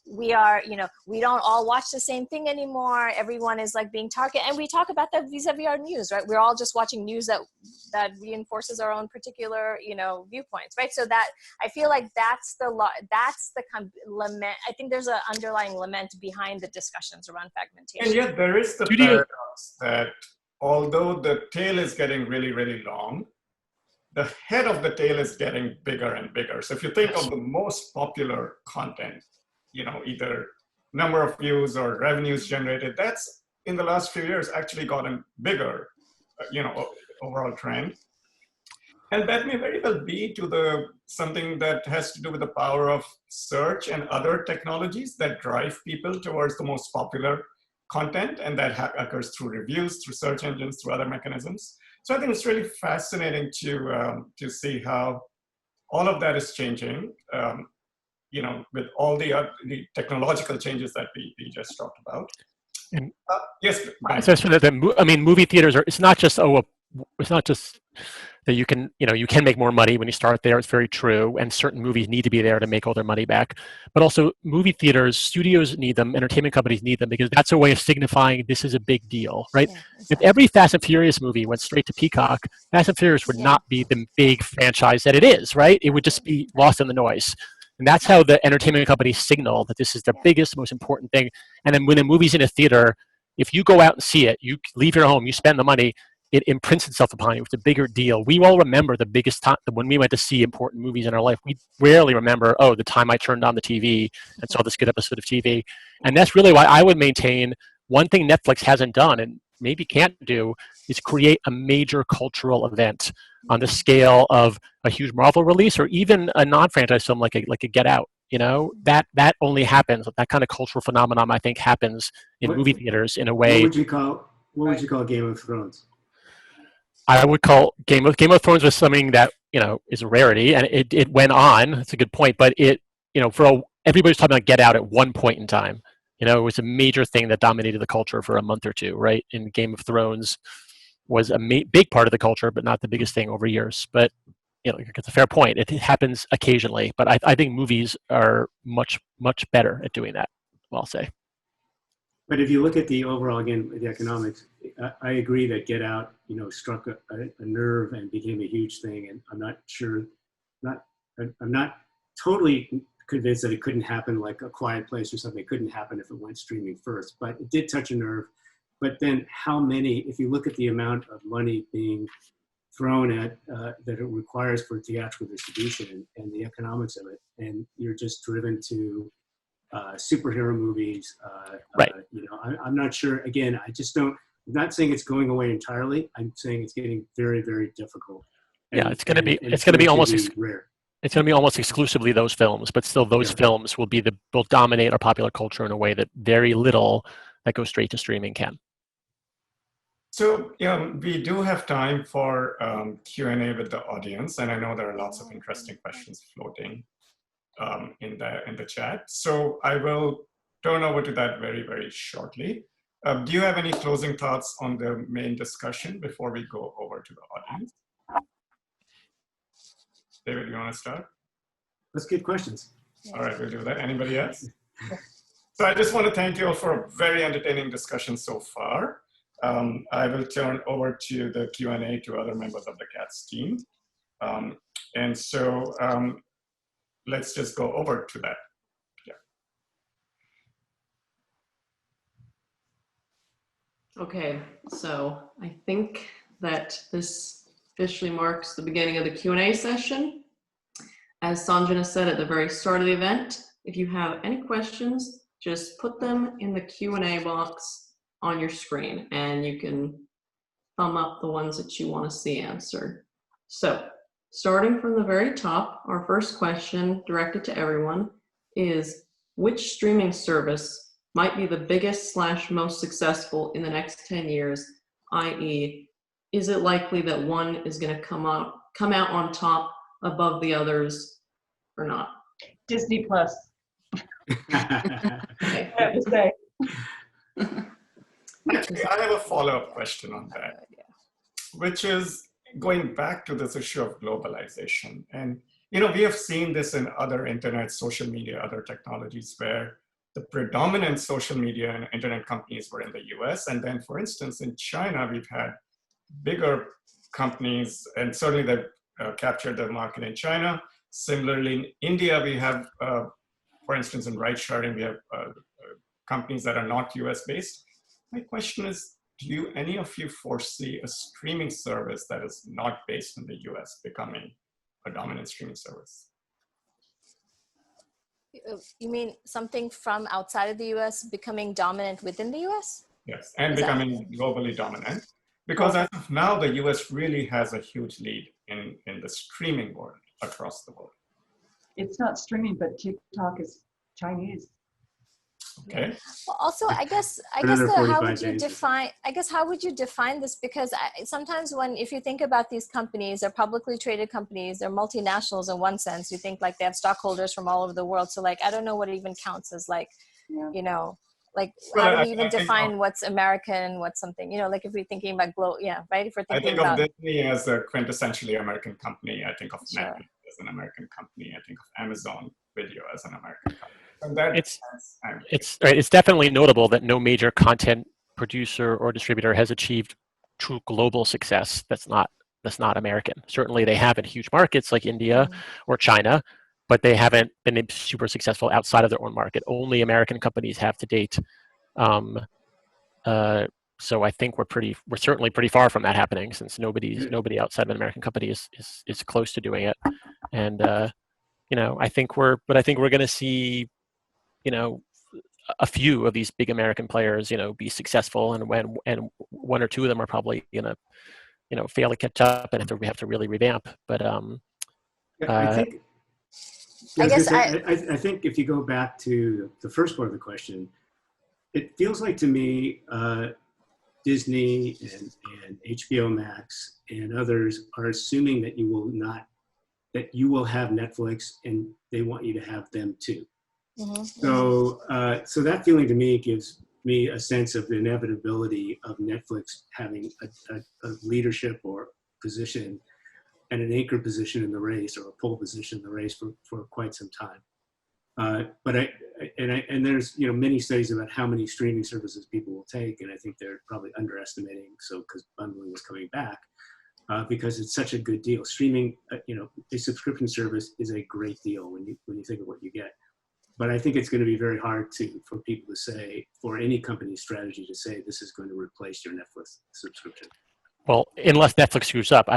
we are, we don't all watch the same thing anymore. Everyone is being targeted. And we talk about that vis-a-vis our news, right? We're all just watching news that reinforces our own particular, viewpoints, right? So that, I feel that's the kind of lament. I think there's an underlying lament behind the discussions around fragmentation. And yet there is the paradox that although the tail is getting really, really long, the head of the tail is getting bigger and bigger. So if you think of the most popular content, either number of views or revenues generated, that's in the last few years actually gotten bigger, overall trend. And that may very well be to something that has to do with the power of search and other technologies that drive people towards the most popular content, and that occurs through reviews, through search engines, through other mechanisms. So I think it's really fascinating to see how all of that is changing, with all the technological changes that we just talked about. And yes, so movie theaters it's not just that you can make more money when you start there. It's very true, and certain movies need to be there to make all their money back. But also, movie theaters, studios need them, entertainment companies need them, because that's a way of signifying this is a big deal, right? Yeah, exactly. If every Fast and Furious movie went straight to Peacock, Fast and Furious would not be the big franchise that it is, right? It would just be lost in the noise. And that's how the entertainment companies signal that this is the biggest, most important thing. And then when a movie's in a theater, if you go out and see it, you leave your home, you spend the money, it imprints itself upon you. It's a bigger deal. We all remember the biggest time when we went to see important movies in our life. We rarely remember, the time I turned on the TV and saw this good episode of TV. And that's really why I would maintain one thing Netflix hasn't done and maybe can't do is create a major cultural event on the scale of a huge Marvel release or even a non-franchise film like a Get Out. That only happens. That kind of cultural phenomenon, I think, happens in movie theaters in a way. What would you call Game of Thrones? I would call Game of Thrones was something that is a rarity, and it went on. That's a good point, but everybody's talking about Get Out at one point in time. It was a major thing that dominated the culture for a month or two, right? And Game of Thrones was a big part of the culture, but not the biggest thing over years. But it's a fair point. It happens occasionally, but I think movies are much, much better at doing that. I'll say. But if you look at the overall, again, the economics, I agree that Get Out, struck a nerve and became a huge thing. And I'm not sure, I'm not totally convinced that it couldn't happen, like A Quiet Place or something. It couldn't happen if it went streaming first, but it did touch a nerve. But then how many, if you look at the amount of money being thrown at that it requires for theatrical distribution and the economics of it, and you're just driven to superhero movies. Right. I'm not sure. Again, I just don't. I'm not saying it's going away entirely. I'm saying it's getting very, very difficult. Yeah, it's going to be. It's going to be almost rare. It's going to be almost exclusively those films, but still, those films will dominate our popular culture in a way that very little that goes straight to streaming can. So we do have time for Q&A with the audience, and I know there are lots of interesting questions floating in the chat. So I will turn over to that very, very shortly. Do you have any closing thoughts on the main discussion before we go over to the audience? David, you want to start? Let's get questions. All right, we'll do that. Anybody else? So I just want to thank you all for a very entertaining discussion so far. I will turn over to the Q&A to other members of the CATS team. And so let's just go over to that. Okay, so I think that this officially marks the beginning of the Q&A session. As Sanjana said at the very start of the event, if you have any questions, just put them in the Q&A box on your screen and you can thumb up the ones that you want to see answered. So starting from the very top, our first question directed to everyone is, which streaming service might be the biggest / most successful in the next 10 years, i.e., is it likely that one is going to come out on top above the others or not? Disney Plus. Okay. I have to say. Actually, I have a follow-up question on that, which is going back to this issue of globalization. And, we have seen this in other internet, social media, other technologies where the predominant social media and internet companies were in the US. And then, for instance, in China, we've had bigger companies, and certainly they've captured the market in China. Similarly, in India, we have, for instance, in ride-sharing, we have companies that are not US-based. My question is, do any of you foresee a streaming service that is not based in the US becoming a dominant streaming service? You mean something from outside of the US becoming dominant within the US? Yes, and becoming globally dominant. Because as of now, the US really has a huge lead in the streaming world across the world. It's not streaming, but TikTok is Chinese. Okay. Well, also, I guess how would you define this? Because sometimes if you think about these companies, they're publicly traded companies, they're multinationals in one sense. You think like they have stockholders from all over the world. So like, I don't know what it even counts as like, how do we even define what's American, what's something, like if we're thinking about right? If we're thinking of Disney as a quintessentially American company. I think of Netflix as an American company. I think of Amazon Video as an American company. It's definitely notable that no major content producer or distributor has achieved true global success that's not American. Certainly they have in huge markets like India or China, but they haven't been super successful outside of their own market. Only American companies have to date. So I think we're certainly pretty far from that happening, since nobody outside of an American company is close to doing it. And I think we're going to see a few of these big American players, be successful, and one or two of them are probably going to fail to catch up, and we have to really revamp. But I think if you go back to the first part of the question, it feels like to me Disney and HBO Max and others are assuming that you will have Netflix, and they want you to have them too. Mm-hmm. So that feeling to me gives me a sense of the inevitability of Netflix having a leadership or position and an anchor position in the race, or a pole position in the race for quite some time. But there's many studies about how many streaming services people will take, and I think they're probably underestimating. So because bundling was coming back, because it's such a good deal. Streaming, a subscription service is a great deal when you think of what you get. But I think it's going to be very hard for people to say, for any company's strategy to say this is going to replace your Netflix subscription. Well, unless Netflix screws up,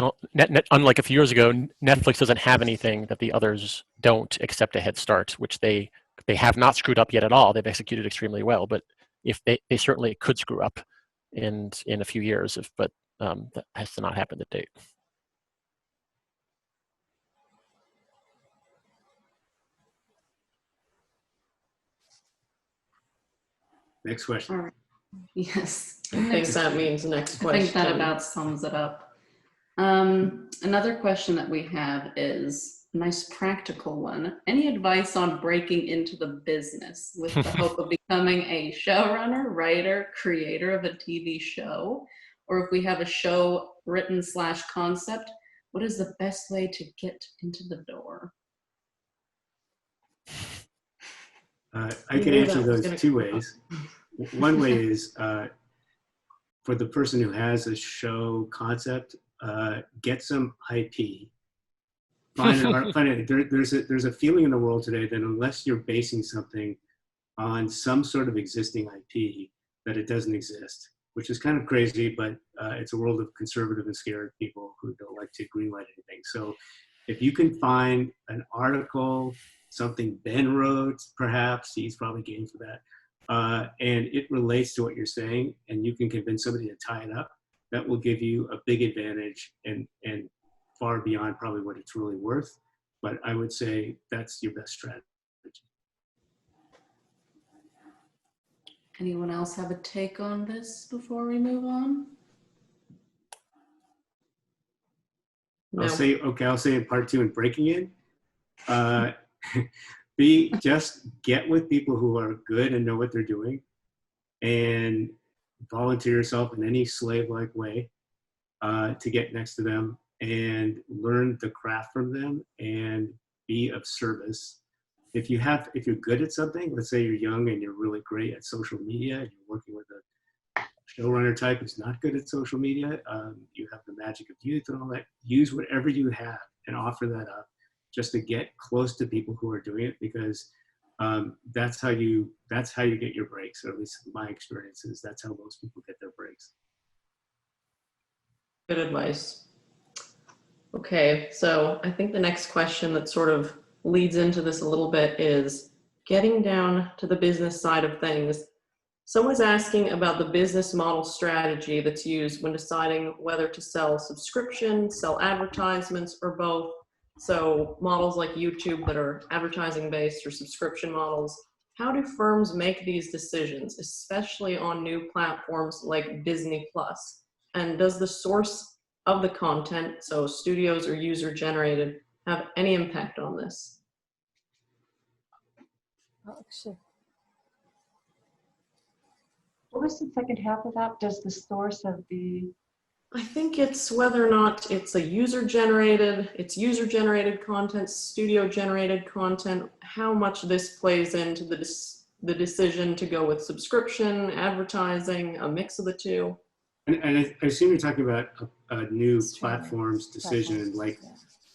unlike a few years ago, Netflix doesn't have anything that the others don't, except a head start, which they have not screwed up yet at all. They've executed extremely well, but if they certainly could screw up in a few years, but that has not happened to date. Next question. All right. Yes, I think that means next question. I think that about sums it up. Another question that we have is a nice practical one. Any advice on breaking into the business with the hope of becoming a showrunner, writer, creator of a TV show? Or if we have a show written / concept, what is the best way to get into the door? I can answer those two ways. One way is for the person who has a show concept, get some IP. There's a feeling in the world today that unless you're basing something on some sort of existing IP, that it doesn't exist, which is kind of crazy, but it's a world of conservative and scared people who don't like to greenlight anything. So if you can find an article, something Ben wrote, perhaps, he's probably game for that, and it relates to what you're saying, and you can convince somebody to tie it up, that will give you a big advantage and far beyond probably what it's really worth. But I would say that's your best strategy. Anyone else have a take on this before we move on? No. I'll say in part 2 in breaking in, just get with people who are good and know what they're doing, and volunteer yourself in any slave-like way to get next to them and learn the craft from them and be of service. If you're good at something, let's say you're young and you're really great at social media and you're working with a showrunner type who's not good at social media, you have the magic of youth and all that, use whatever you have and offer that up just to get close to people who are doing it, because that's how you get your breaks, or at least my experience is that's how most people get their breaks. Good advice. Okay, so I think the next question that sort of leads into this a little bit is getting down to the business side of things. Someone's asking about the business model strategy that's used when deciding whether to sell subscriptions, sell advertisements, or both. So models like YouTube that are advertising based or subscription models. How do firms make these decisions, especially on new platforms like Disney Plus? And does the source of the content, so studios or user generated, have any impact on this? What was the second half of that? Does the source of the... I think it's whether or not it's user-generated content, studio-generated content, how much this plays into the decision to go with subscription, advertising, a mix of the two. And I assume you're talking about a new platform's decision, like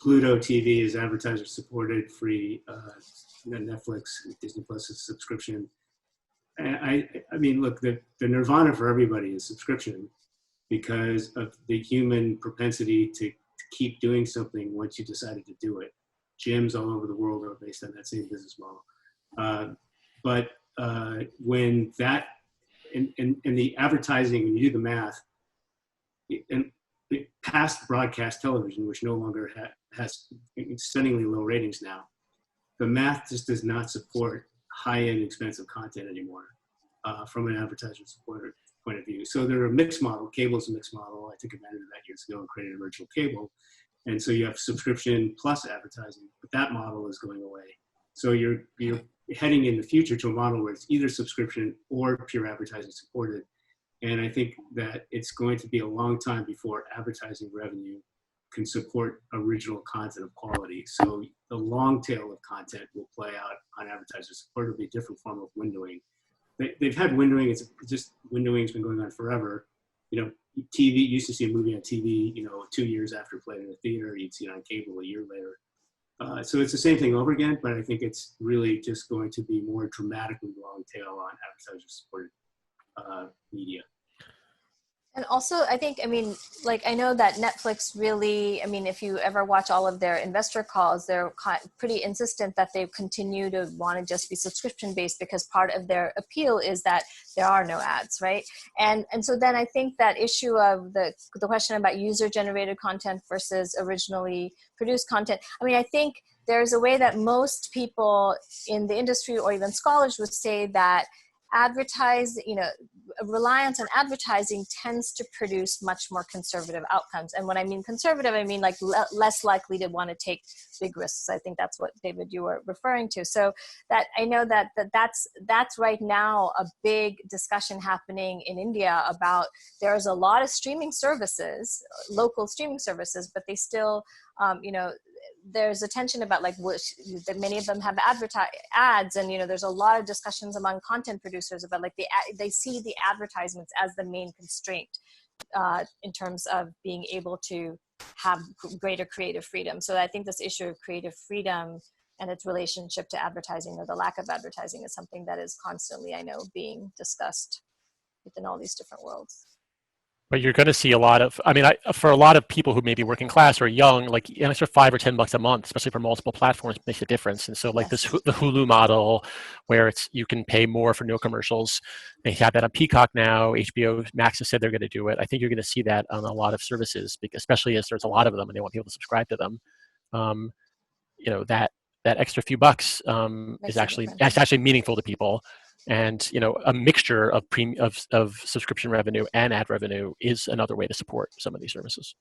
Pluto TV is advertiser supported, free, Netflix, Disney Plus is subscription. And I mean, look, the nirvana for everybody is subscription, because of the human propensity to keep doing something once you decided to do it. Gyms all over the world are based on that same business model. But when that, in the advertising, when you do the math, and past broadcast television, which no longer has stunningly low ratings now, the math just does not support high-end expensive content anymore from an advertiser supporter point of view. So they're a mixed model. Cable's a mixed model. I took advantage of that years ago and created original cable. And so you have subscription plus advertising, but that model is going away. So you're heading in the future to a model where it's either subscription or pure advertising supported. And I think that it's going to be a long time before advertising revenue can support original content of quality. So the long tail of content will play out on advertiser support. It'll be a different form of windowing. They've had windowing. It's just windowing's been going on forever. TV, you used to see a movie on TV, 2 years after it played in the theater, you'd see it on cable a year later. So it's the same thing over again, but I think it's really just going to be more dramatically long tail on advertiser-supported media. And also, I think, I know that Netflix really, if you ever watch all of their investor calls, they're pretty insistent that they continue to want to just be subscription-based because part of their appeal is that there are no ads, right? And so then I think that issue of the question about user-generated content versus originally produced content, I think there's a way that most people in the industry or even scholars would say that reliance on advertising tends to produce much more conservative outcomes. And when I mean conservative, I mean like less likely to want to take big risks. I think that's what, David, you were referring to. So that I know that's right now a big discussion happening in India about there's a lot of streaming services, local streaming services, but they still, there's a tension about that many of them have ads, and there's a lot of discussions among content producers about they see the advertisements as the main constraint in terms of being able to have greater creative freedom. So I think this issue of creative freedom and its relationship to advertising or the lack of advertising is something that is constantly, I know, being discussed within all these different worlds. But you're going to see a lot of, for a lot of people who may be working class or young, like an extra $5 or $10 a month, especially for multiple platforms, makes a difference. And so the Hulu model, where you can pay more for no commercials, they have that on Peacock now. HBO Max has said they're going to do it. I think you're going to see that on a lot of services, especially as there's a lot of them and they want people to subscribe to them. That extra few bucks is actually meaningful to people. And a mixture of subscription revenue and ad revenue is another way to support some of these services.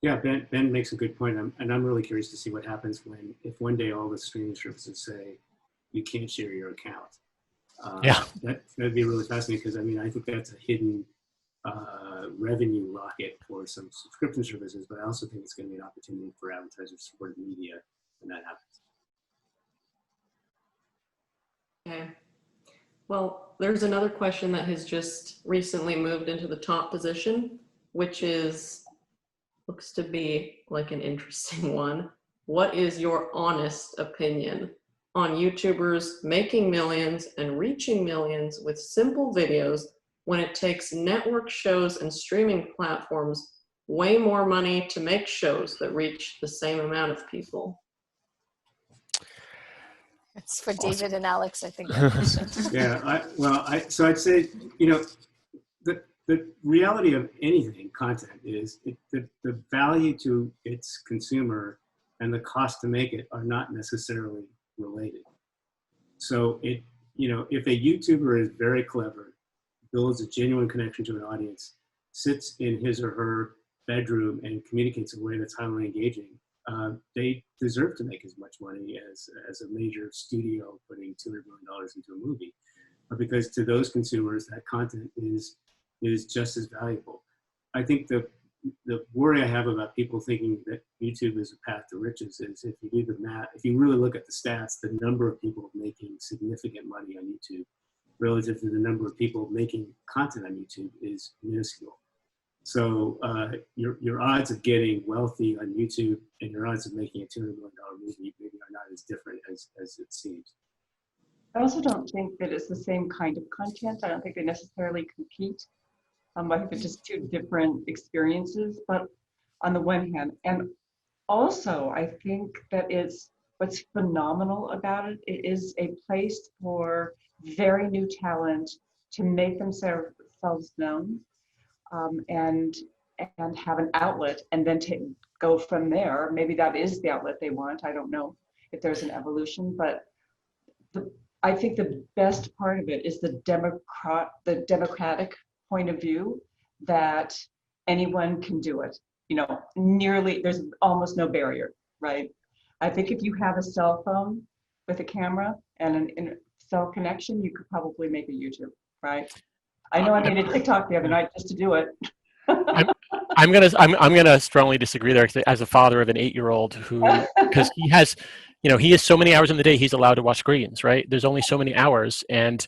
Yeah, Ben makes a good point, and I'm really curious to see what happens if one day all the streaming services say you can't share your account. That'd be really fascinating because I think that's a hidden revenue rocket for some subscription services, but I also think it's going to be an opportunity for advertiser-supported media when that happens. Okay. Well, there's another question that has just recently moved into the top position, which looks to be like an interesting one. What is your honest opinion on YouTubers making millions and reaching millions with simple videos when it takes network shows and streaming platforms way more money to make shows that reach the same amount of people? It's for David and Alex, I think. So I'd say, the reality of anything, content, is the value to its consumer and the cost to make it are not necessarily related. So if a YouTuber is very clever, builds a genuine connection to an audience, sits in his or her bedroom and communicates in a way that's highly engaging, they deserve to make as much money as a major studio putting $200 million into a movie, because to those consumers, that content is just as valuable. I think the worry I have about people thinking that YouTube is a path to riches is if you do the math, if you really look at the stats, the number of people making significant money on YouTube relative to the number of people making content on YouTube is minuscule. So your odds of getting wealthy on YouTube and your odds of making a $200 million movie maybe are not as different as it seems. I also don't think that it's the same kind of content. I don't think they necessarily compete. I think they're just two different experiences, but on the one hand, and also I think that what's phenomenal about it, it is a place for very new talent to make themselves known. And have an outlet, and then go from there. Maybe that is the outlet they want. I don't know if there's an evolution, but I think the best part of it is the democratic point of view that anyone can do it. There's almost no barrier, right? I think if you have a cell phone with a camera and a cell connection, you could probably make a YouTube, right? I know I made a TikTok the other night just to do it. I'm gonna strongly disagree there as a father of an 8-year-old because he has so many hours in the day he's allowed to watch screens, right? There's only so many hours, and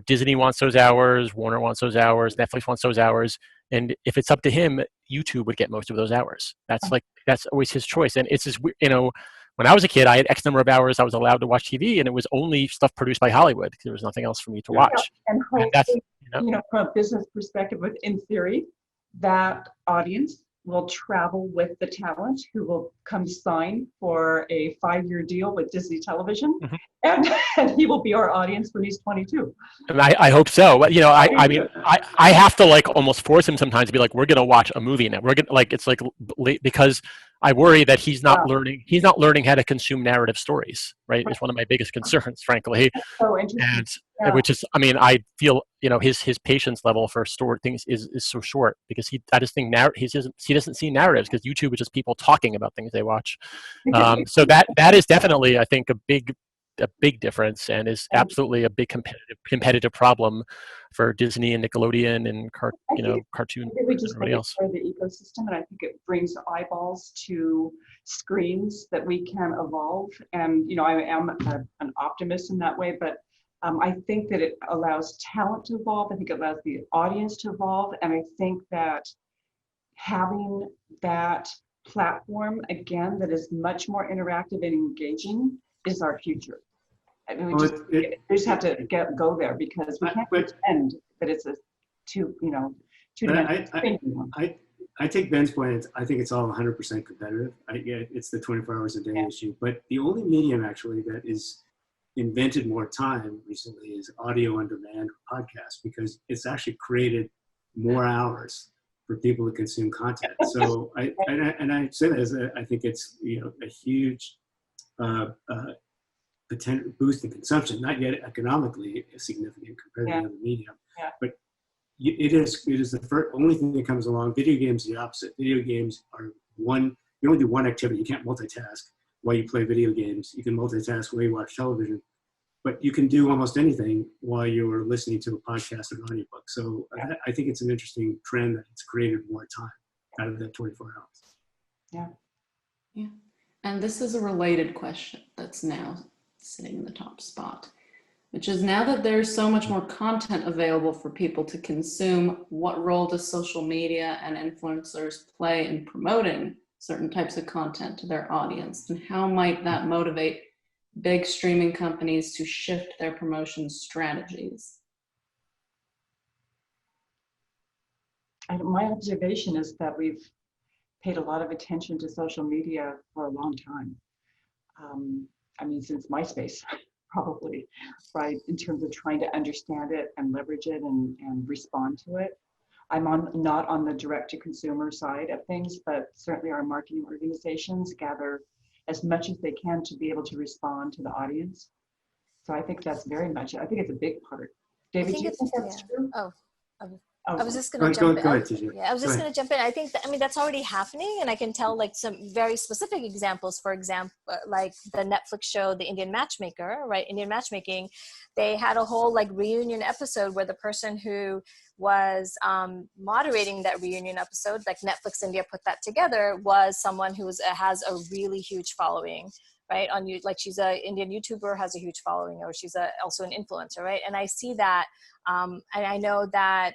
Disney wants those hours, Warner wants those hours, Netflix wants those hours, and if it's up to him, YouTube would get most of those hours. That's always his choice. And it's just, when I was a kid, I had X number of hours I was allowed to watch TV, and it was only stuff produced by Hollywood because there was nothing else for me to watch. Yeah. And that's, from a business perspective, in theory, that audience will travel with the talent who will come sign for a 5-year deal with Disney Television, and he will be our audience when he's 22. And I hope so. But I have to almost force him sometimes to be like, we're gonna watch a movie now. We're gonna it's because I worry that he's not learning. He's not learning how to consume narrative stories. Right, it's one of my biggest concerns, frankly. So interesting. And which is, I feel his patience level for stored things is so short because I just think he doesn't see narratives because YouTube is just people talking about things they watch. So that is definitely, I think, a big difference, and is absolutely a big competitive problem for Disney and Nickelodeon and cartoon we just everybody else. For the ecosystem, and I think it brings eyeballs to screens that we can evolve. And I am an optimist in that way, but I think that it allows talent to evolve. I think it allows the audience to evolve, and I think that having that platform again that is much more interactive and engaging is our future. I mean, we just have to go there because we can't pretend that it's a two-dimensional thing. I take Ben's point. I think it's all 100% competitive. It's the 24 hours a day issue. But the only medium actually that is invented more time recently is audio on demand or podcast, because it's actually created more hours for people to consume content. So I say that as I think it's a huge potential boost in consumption, not yet economically significant compared to the other medium, but it is the only thing that comes along. Video games the opposite. Video games are you only do one activity. You can't multitask while you play video games. You can multitask while you watch television, but you can do almost anything while you're listening to a podcast or an audiobook. So I think it's an interesting trend that it's created more time out of that 24 hours. Yeah. And this is a related question that's now sitting in the top spot, which is, now that there's so much more content available for people to consume, what role does social media and influencers play in promoting certain types of content to their audience? And how might that motivate big streaming companies to shift their promotion strategies? My observation is that we've paid a lot of attention to social media for a long time. Since MySpace, probably, right? In terms of trying to understand it and leverage it and respond to it. I'm not on the direct-to-consumer side of things, but certainly our marketing organizations gather as much as they can to be able to respond to the audience. So I think that's I think it's a big part. David, do you think that's true? I was just going to jump in. I was just going to jump in. I think that's already happening, and I can tell some very specific examples. For example, like the Netflix show, The Indian Matchmaker, right? Indian Matchmaking, they had a whole reunion episode where the person who was moderating that reunion episode, like Netflix India put that together, was someone who has a really huge following. Right, she's an Indian YouTuber, has a huge following, or she's also an influencer, right? And I see that, and I know that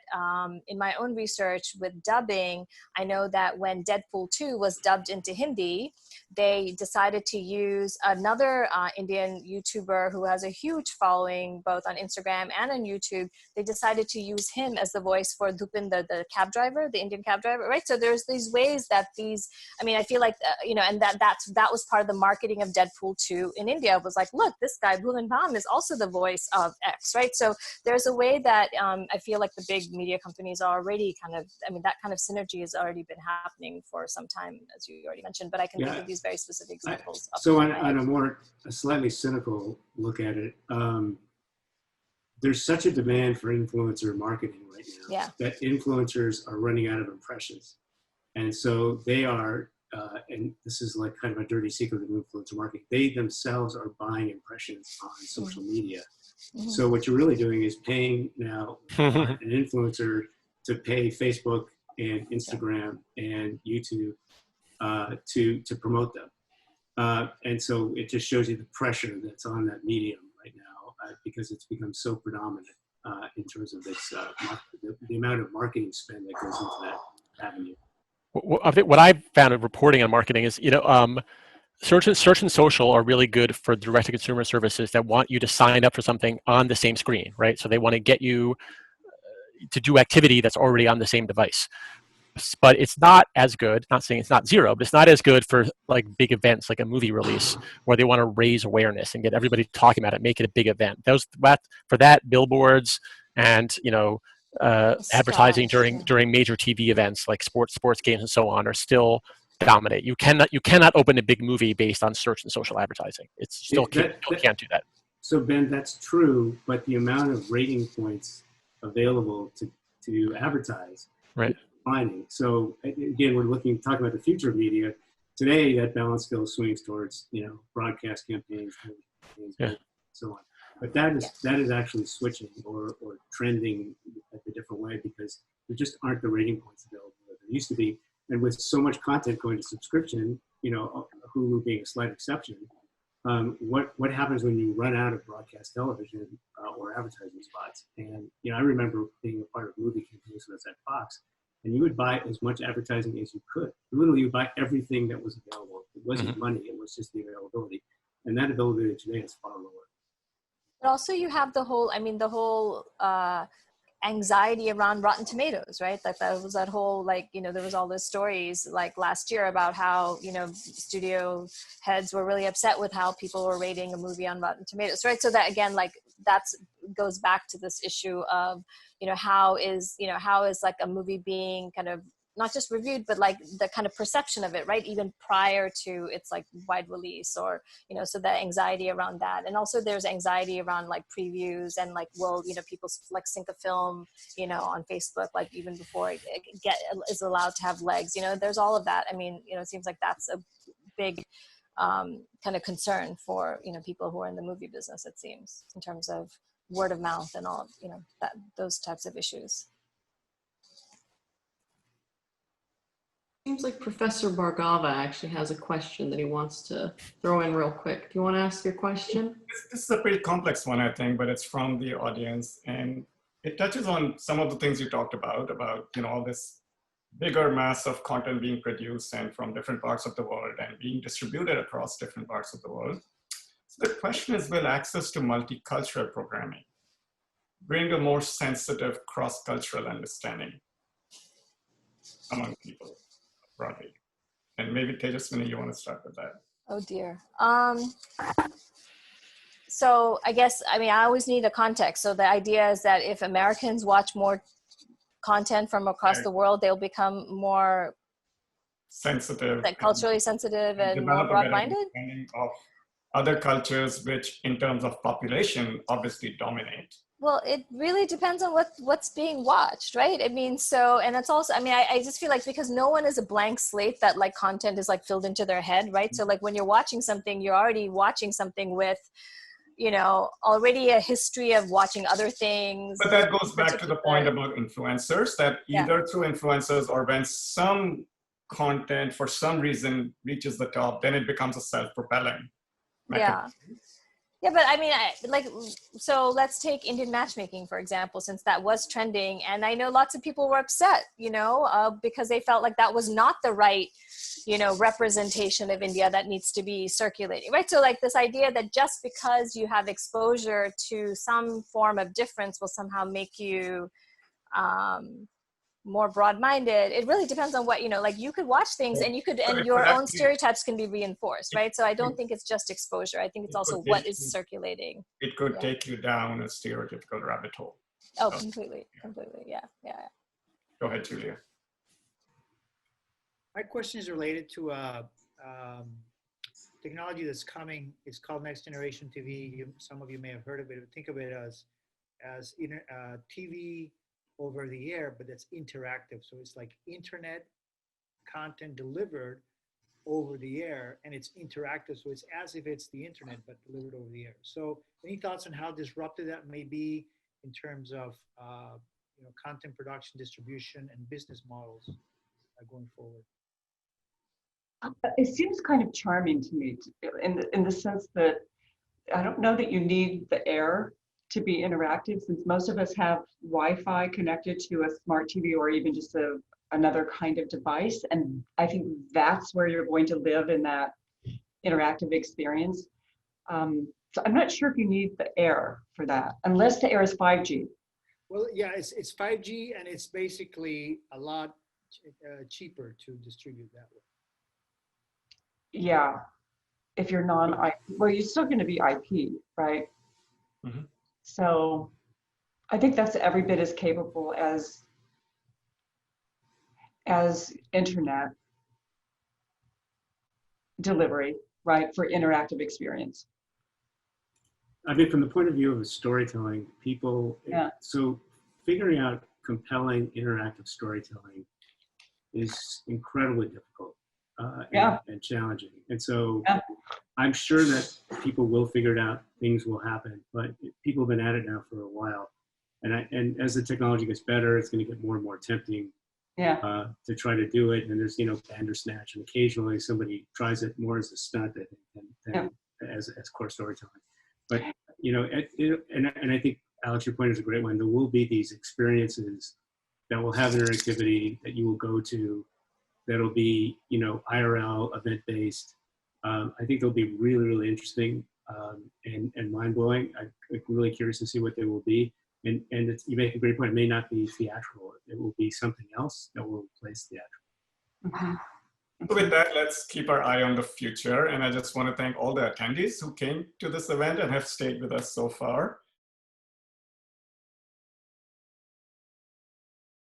in my own research with dubbing, I know that when Deadpool 2 was dubbed into Hindi, they decided to use another Indian YouTuber who has a huge following both on Instagram and on YouTube. They decided to use him as the voice for Dupin, the cab driver, the Indian cab driver, right? So there's these ways that I feel like, and that was part of the marketing of Deadpool 2 in India, was like, look, this guy, Bhuvan Bam, is also the voice of X, right? So there's a way that I feel like the big media companies are already that kind of synergy has already been happening for some time, as you already mentioned, but I can think of these very specific examples. So on a slightly cynical look at it, there's such a demand for influencer marketing right now that influencers are running out of impressions. And so they are, and this is kind of a dirty secret of influencer marketing, they themselves are buying impressions on social media. Mm-hmm. So what you're really doing is paying now an influencer to pay Facebook and Instagram and YouTube to promote them. And so it just shows you the pressure that's on that medium right now because it's become so predominant. in terms of this the amount of marketing spend that goes into that avenue. I think what I've found in reporting on marketing is, search and social are really good for direct-to-consumer services that want you to sign up for something on the same screen, right? So they want to get you to do activity that's already on the same device. But it's not as good, not saying it's not zero, but it's not as good for like big events like a movie release where they want to raise awareness and get everybody talking about it, make it a big event. For that, billboards and advertising during major TV events like sports games and so on are still dominate. You cannot open a big movie based on search and social advertising. It's still can't do that. So Ben, that's true, but the amount of rating points available to advertise, right? Declining. So again, we're talking about the future of media. Today, that balance still swings towards broadcast campaigns, and so on. But that is actually switching or trending a different way because there just aren't the rating points available that there used to be. And with so much content going to subscription, Hulu being a slight exception, what happens when you run out of broadcast television or advertising spots? And I remember being a part of movie campaigns when I was at Fox, and you would buy as much advertising as you could. Literally, you would buy everything that was available. It wasn't money; it was just the availability, and that availability today is far lower. But also, you have the whole anxiety around Rotten Tomatoes, right? Like there was that whole there was all those stories like last year about how studio heads were really upset with how people were rating a movie on Rotten Tomatoes, right? So that again, goes back to this issue of how is like a movie being kind of not just reviewed, but like the kind of perception of it, right? Even prior to its like wide release or, so that anxiety around that. And also there's anxiety around like previews and like, will, people like sync a film, on Facebook, like even before it is allowed to have legs, there's all of that. I mean, it seems like that's a big kind of concern for, people who are in the movie business, it seems, in terms of word of mouth and all, those types of issues. Seems like Professor Bhargava actually has a question that he wants to throw in real quick. Do you want to ask your question? This is a pretty complex one, I think, but it's from the audience. And it touches on some of the things you talked about all this bigger mass of content being produced and from different parts of the world and being distributed across different parts of the world. So the question is, will access to multicultural programming bring a more sensitive cross-cultural understanding among people broadly? And maybe Tejaswini, you want to start with that? Oh dear. So I guess, I always need a context. So the idea is that if Americans watch more content from across the world, they'll become more sensitive, like culturally sensitive and more broad-minded of other cultures, which in terms of population, obviously dominate. Well, it really depends on what's being watched, right? And it's also, I just feel like because no one is a blank slate that like content is like filled into their head, right? So like when you're watching something, you're already watching something with, already a history of watching other things. But that goes back to the point about influencers, that either through influencers or when some content for some reason reaches the top, then it becomes a self-propelling mechanism. Yeah, but so let's take Indian matchmaking, for example, since that was trending. And I know lots of people were upset, because they felt like that was not the right, representation of India that needs to be circulating, right? So like this idea that just because you have exposure to some form of difference will somehow make you more broad-minded. It really depends on what, like you could watch things and your own stereotypes can be reinforced, right? So I don't think it's just exposure. I think it's also what is circulating. It could take you down a stereotypical rabbit hole. Oh, completely. Yeah. Go ahead, Julia. My question is related to technology that's coming. It's called Next Generation TV. Some of you may have heard of it. Think of it as TV over the air, but that's interactive. So it's like internet content delivered over the air, and it's interactive. So it's as if it's the internet, but delivered over the air. So any thoughts on how disruptive that may be in terms of content production, distribution, and business models going forward? It seems kind of charming to me in the sense that I don't know that you need the air to be interactive, since most of us have Wi-Fi connected to a smart TV or even just another kind of device. And I think that's where you're going to live in that interactive experience. So I'm not sure if you need the air for that, unless the air is 5G. Well, yeah, it's 5G, and it's basically a lot cheaper to distribute that way. Yeah, if you're non-IP, well, you're still going to be IP, right? Mm-hmm. So I think that's every bit as capable as internet delivery, right, for interactive experience. I mean, from the point of view of storytelling, people, Yeah. So figuring out compelling interactive storytelling is incredibly difficult and challenging. And so I'm sure that people will figure it out, things will happen, but people have been at it now for a while. And as the technology gets better, it's going to get more and more tempting to try to do it. And there's, Bandersnatch, and occasionally somebody tries it more as a stunt, I think, than as core storytelling. But, and I think, Alex, your point is a great one. There will be these experiences that will have interactivity that you will go to, that'll be, IRL, event-based. I think they'll be really, really interesting and mind-blowing. I'm really curious to see what they will be. And you make a great point. It may not be theatrical. It will be something else that will replace theatrical. Mm-hmm. So with that, let's keep our eye on the future. And I just want to thank all the attendees who came to this event and have stayed with us so far.